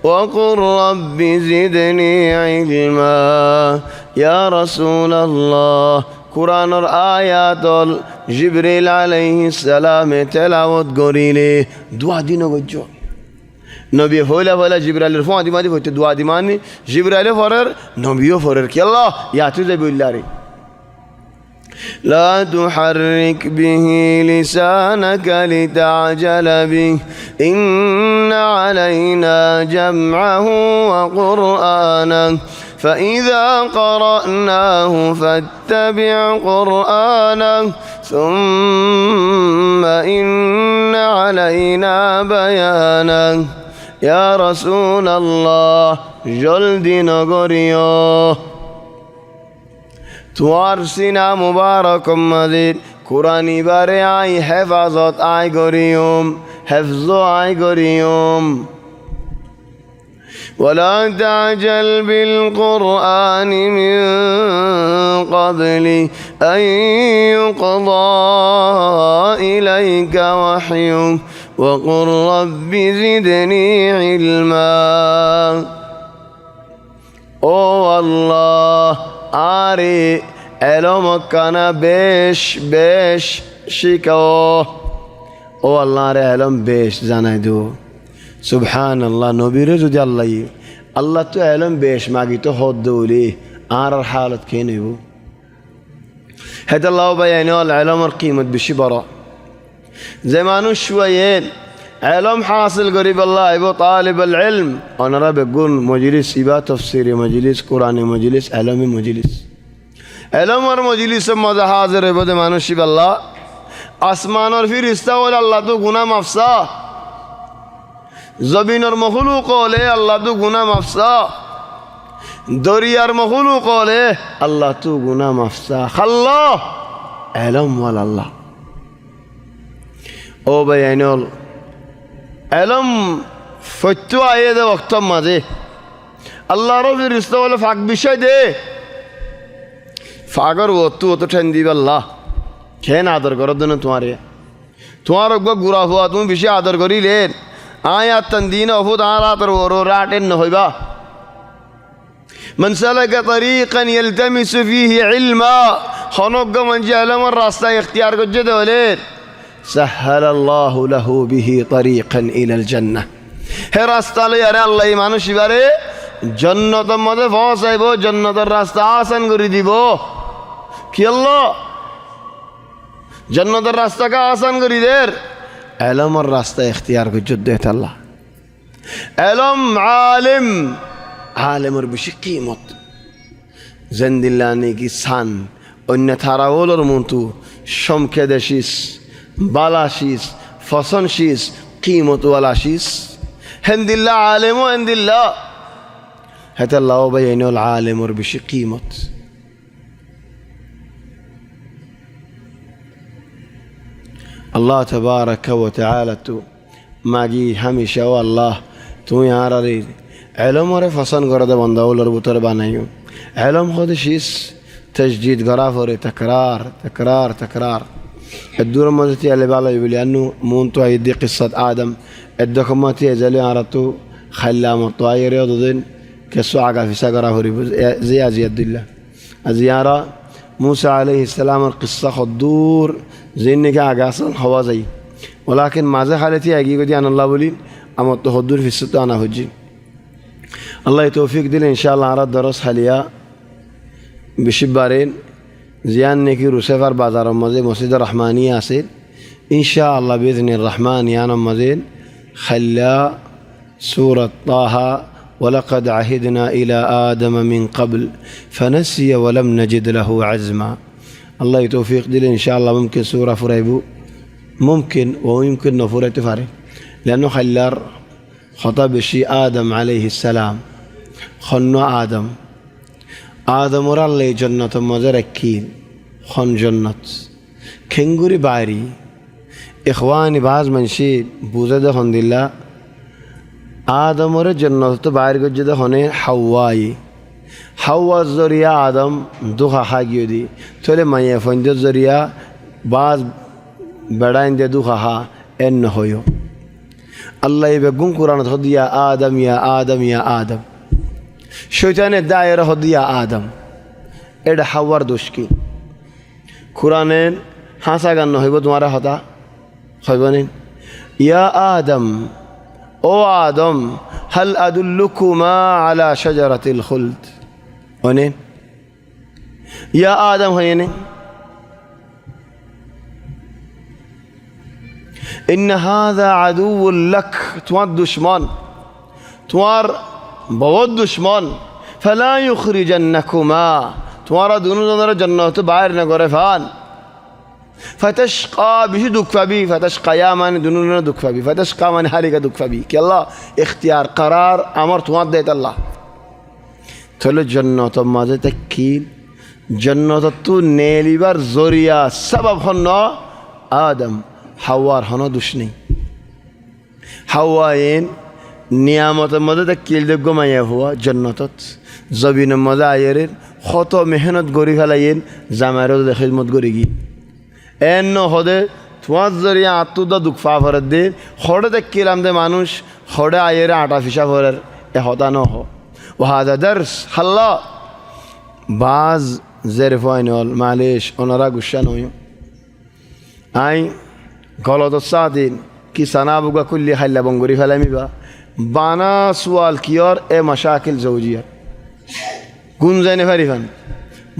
وقل رب زدني علما يا رسول الله قرآن آيات جبريل عليه السلام تلاوت قريله دعا دينه وجه نبي هولا ولا جبريل الفون دي ما دي فوت دعاء دي ماني جبريل فرر نبيو فرر كي الله ياتي زي بالله لا تحرك به لسانك لتعجل به إن علينا جمعه وقرآنه فإذا قرأناه فاتبع قرآنه ثم إن علينا بيانه يا رسول الله جلدي نغريو توار سينا مبارك مزيد قرآني باري آي حفظت آي غريوم حفظو آي غريوم ولا تعجل بالقرآن من قبل أن يقضى إليك وحيه وقل رب زدني علما أو الله آري علمك كان بيش شكو أو الله ري علم بيش زنايدو سبحان الله نبيره جدي الله تو علم بيش ماغي تو خود دولي آر حالت كينيبو هذا الله بيانه العلم القيمة بشبرة زمانو شويين علم حاصل قريب الله يبو طالب العلم أنا رابع بقول مجلس يبا تفسيري مجلس قرآني مجلس علمي مجلس علم اور مجلس ماذا حاضر يبو زمانو شب الله آسمان اور فرشتہ ولا الله تو گناہ مفسا زمین اور مخلوق لے اللہ تو گناہ مفسا دریار مخلوق لے اللہ تو گناہ مفسا خلا علم والا اللہ او بیانول علم فتو آئے دے وقت مزے اللہ رو پھر رشتہ والا فاق بشای دے فاقر وہ تو ٹھن دی اللہ کھین آدر کرو دن تمہارے اگو گرا ہوا تم بشی آدر کری لین آیات تندین افود آراتر ورو راتن نهيبا من سلك طريقا يلتمس فيه علما خنوق من جهل من راستا اختيار کو جد ولید سهل الله له به طريقا الى الجنه ہے راستہ لے ارے اللہ ایمان شبارے জন্নতের মধ্যে পৌঁছাইব, জন্নতের রাস্তা আসান করে দিব। কি আল্লাহ জন্নতের রাস্তাকে আসান করি দের এলমের রাস্তা এখতিয়ার করছে দেখ আল্লাহ। এলম আলিম, আলেমের বেশি কিমত জেন্দিল্লা নাকি সান অন্য থারা ওলর মন্তু সমখে দেশিস বালাশিস ফসনশিস কিমতওয়ালাশিস হেন্দিল্লা আলেমও হেন্দিল্লা হেতাল্লাহ ভাই এনল আলেমর বেশি কিমত। আল্লাহ তবারক ওয়া তাআলা তু মাগি হামেশা ও আল্লাহ তুই আর আরে এলমরে ফসন করে দে বন্দাউলর ভিতর বানাইও। এলম খোদ শিস তজদিদ করা পরে তকরার তকরার তকরার الدور مزتي اللي بالي يقول لأنه مونتو هيدي قصة آدم الدكماتي يزالي عرتو خلا مطاير يضدين كسو عقا في سقرة هوري زي زياد الله الزيارة موسى عليه السلام القصة خدور زي إنك عقا أصلا خوازي ولكن ماذا حالتي أجي قدي أنا الله بولين أما تخدور في الستة أنا هجي الله يتوفيق دل إن شاء الله عرض درس حاليا بشبارين زيان نكي روسفر بازار مزين مسجد الرحمانية أسير إن شاء الله بإذن الرحمن يانا مزين خلا سورة طه ولقد عهدنا إلى آدم من قبل فنسي ولم نجد له عزما. الله يتوفيق دل إن شاء الله ممكن سورة فريبو ممكن ويمكن نفورة تفاري لأنه خلار خطب شي آدم عليه السلام خنو آدم ورا الله جنة مزر أكيد خن جنة كنغوري باري إخواني بعض من شيء بوزة خن دللا آدم ورا جنة تو باري كجدا خنين حواي حوا الزريا آدم دوخا حاجيو دي تولي ما يفند الزريا بعض بداين دي دوخا ها إن هيو الله يبقون قرآن تخدي يا آدم يا آدم يا آدم শয়তানের দায়েরা হদিয়া আদম এটা হাওয়ার দোষ কি কুরআনের হাসা গান হইব তোমার হতা হইব নি ইয়া আদম ও আদম হাল আদুল্লুকুমা আলা শাজারাতিল খুলদ ওনে ইয়া আদম হয়নে ইন হাযা আদুউল লাক তোমার দুশমন তোমার बहुत दुश्मन फला युखरिजन्नकुमा तुम्हारा दोनों दोनों जन्नत बाहर न करे फान फतशका भी दुख फबी फतशकाया मान दोनों दोनों दुख फबी फतशका मान हारी का दुख फबी कि अल्लाह इख्तियार करार अमर तुम्हारा देता अल्लाह चलो जन्नत मजे तकील जन्नत तू नेलीवर जोरिया सबब हन्ना आदम हवार हनो दुश्मनी हवाइन নিয়ামতের মধ্যে তা কিলযোগ্য মাইয়া হওয়া জন্নতত জবিনের মধ্যে আয়ের কত মেহনত গড়ি ফেলাইন জামাইরও খিদমত গড়ি গি এন হদে তোমার জরিয়া আত্মদা দুঃখ ফা ফেরত দে হড়ে দেখিলাম দে মানুষ হড়ে আয়ের আটা ফিসা ফেরার এ হতা ন হ ও হাজা দর্শ হাল্লা বাজ জের ফাইনল মালিশ ওনারা গুসা নয় আই গলত সাদিন কি সানাবুগা কুল্লি খাইলা বঙ্গরি ফেলামিবা बाना सवाल की और ए मशाकिल ज़ौजिया गुंजाने फरीफान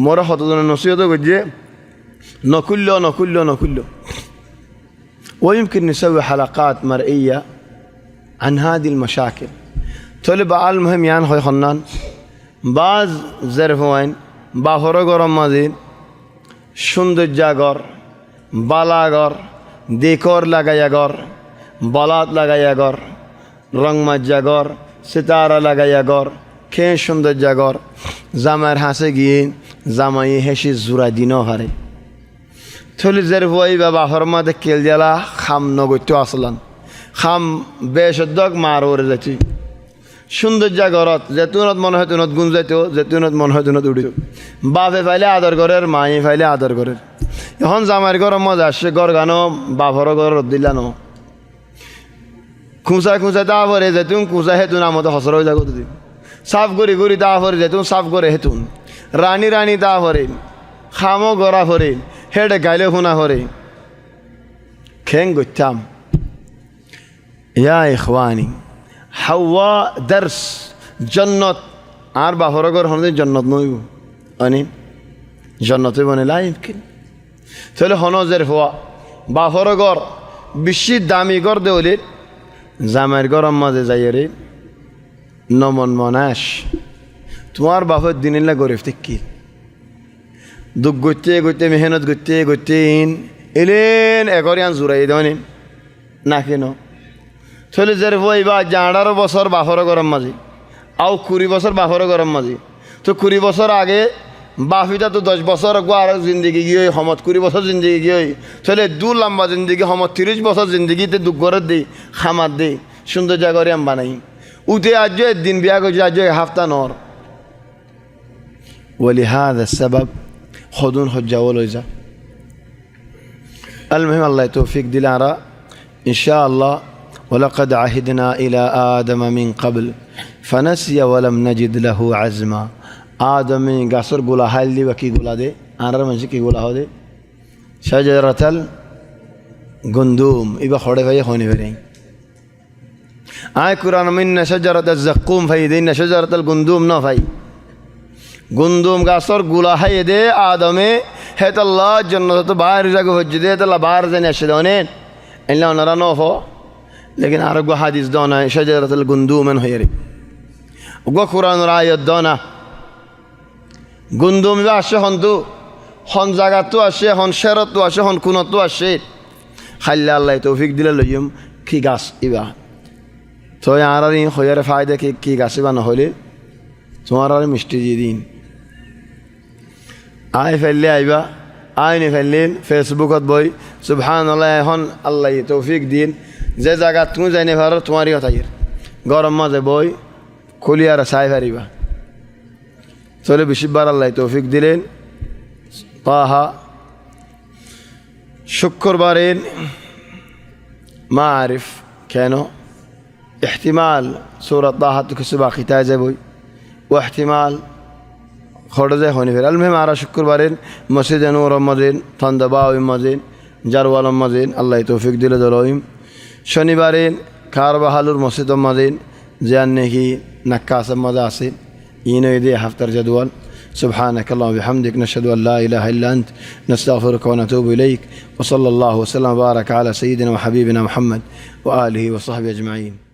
मोरा खतों नसीहत गुज्जे नकुल्लो नकुल्लो नकुल्लो ويمكن نسوي حلقات مرئية عن هذه المشاكل طلب المهم يعني خوي خنان بعض ظرفوين باخرة غرام مازين شند جاغر بالاغر ديكور لغاياغر بلات لغاياغر रंग मज्जागर सितारा लगायागर खे सुंदर जागर जामार हासे गिन जामाई हेशी जुरा दिनो हारे थोली जरफोई बाबा हरमा दे केल जाला खाम नगोत्यो असलन खाम बेशद्दक मारोरे जाती सुंदर जागरत जैतूनत मन है तुनत गुंजातो जैतूनत मन है तुनत उड़ियो बापे फाइले आदर करेर माई फाइले आदर करेर এখন জামার ঘর মজা আসছে ঘর গানো বাপর ঘর দিলানো খুঁচা খুঁচা তা ভরে যেতুন খুঁচা হেতুন আমাদের হসর হয়ে যাগো দিদি সাফ করি করি তা ভরে যেতুন সাফ করে হেতুন রানী রানী তা ভরে খামো গড়া ভরে হেডে গাইলে শুনা ভরে খেং গইতাম ইয়া ইখওয়ানি হাওয়া দর্শ জন্নত আর বাহর ঘর হনে জন্নত নইব আনি জন্নতে বনে লাইমকিন তাহলে হনজের হওয়া বাহর ঘর বেশি দামি ঘর দেওলে জামাইয়ের গরম মাঝে যাইয়ে নমন মনাস তোমার বাপের দিনিল্লা গরিব কি দুঃখ গইতে গইতে মেহনত গইতে গইতে এলেন এগরিয়ান জুড়াই দেওয়ানি না কেন চলে যে হইবা যে 18 বছর বাপর গরম মাঝি আও 20 বছর বাপর গরম মাঝি তো 20 বছর আগে বাফিটা তো 10 বছর আর জিন্দগি গিয়ে সমত 20 বছর জিন্দগি গিয়ে চলে দু লম্বা জিন্দগি সমত 30 বছর জিন্দগিতে দুঃখ গরত দিই খামার দিই সুন্দর জায়গায় আমি বানাই উঠে আজ দিন বিয়া করছে আজ হাফতা নর ولهذا السبب خذون حجة وليزا المهم الله توفيق دلارا إن شاء الله ولقد عهدنا إلى آدم من قبل فنسي ولم نجد له عزما آدم قصر قولا هالي وكي قولا دي أنا منشي كي قولا هو دي شجرة القندوم إبا خوري فاي خوني فرين آي قرآن من شجرة الزقوم فايدين شجرة القندوم نو فاي গুন্দুম গাছর গুলা হাইয়ে দে আদমে হেতাল্লাহ জন্নত তো বাইর জায়গা হচ্ছে দে তাল্লাহ বাইর জানি আসে দনের এলে ওনারা নফ লেকিন আরোগ্য হাদিস দনা শাজারাতুল গুন্দুমেন হয়ে রে ওগো কোরআনের আয়াত দনা গুন্দুম বা আসে হন্তু হন জায়গাতো আসে হন শেরতো আসে হন কুনতো আসে খাইলে আল্লাহ তৌফিক দিলে লইম কি গাছ ইবা তো আর হইয়ারে ফায়দা কি গাছ ইবা নহলে তোমার আর মিষ্টি দিয়ে দিন আয় ফেললে আইবা আইনি ফেললেন ফেসবুকত বই সুবহানাল্লাহ এখন আল্লাহ তৌফিক দিন যে জায়গা তুমি যাইনি ভালো তোমারই কথা গরম মাঝে বই খুলি আর চাই পারিবা চলে বেশিবার আল্লাহ তৌফিক দিলেন তাহা শুক্রবারের মারিফ কেন احتمال سورة طه কিছু বাকি তাই যাবই واحتمال خرجه هوني في المهم على شكر بارين مسجد نور رمضان تندباو مزين جروال مزين الله يتوفيق دل دلويم شني بارين كاربا حلور مسجد مزين زيان نهي نكاس مزاسين ينو يدي حفتر جدول سبحانك اللهم وبحمدك نشهد أن لا إله إلا أنت نستغفرك ونتوب إليك وصلى الله وسلم وبارك على سيدنا وحبيبنا محمد وآله وصحبه أجمعين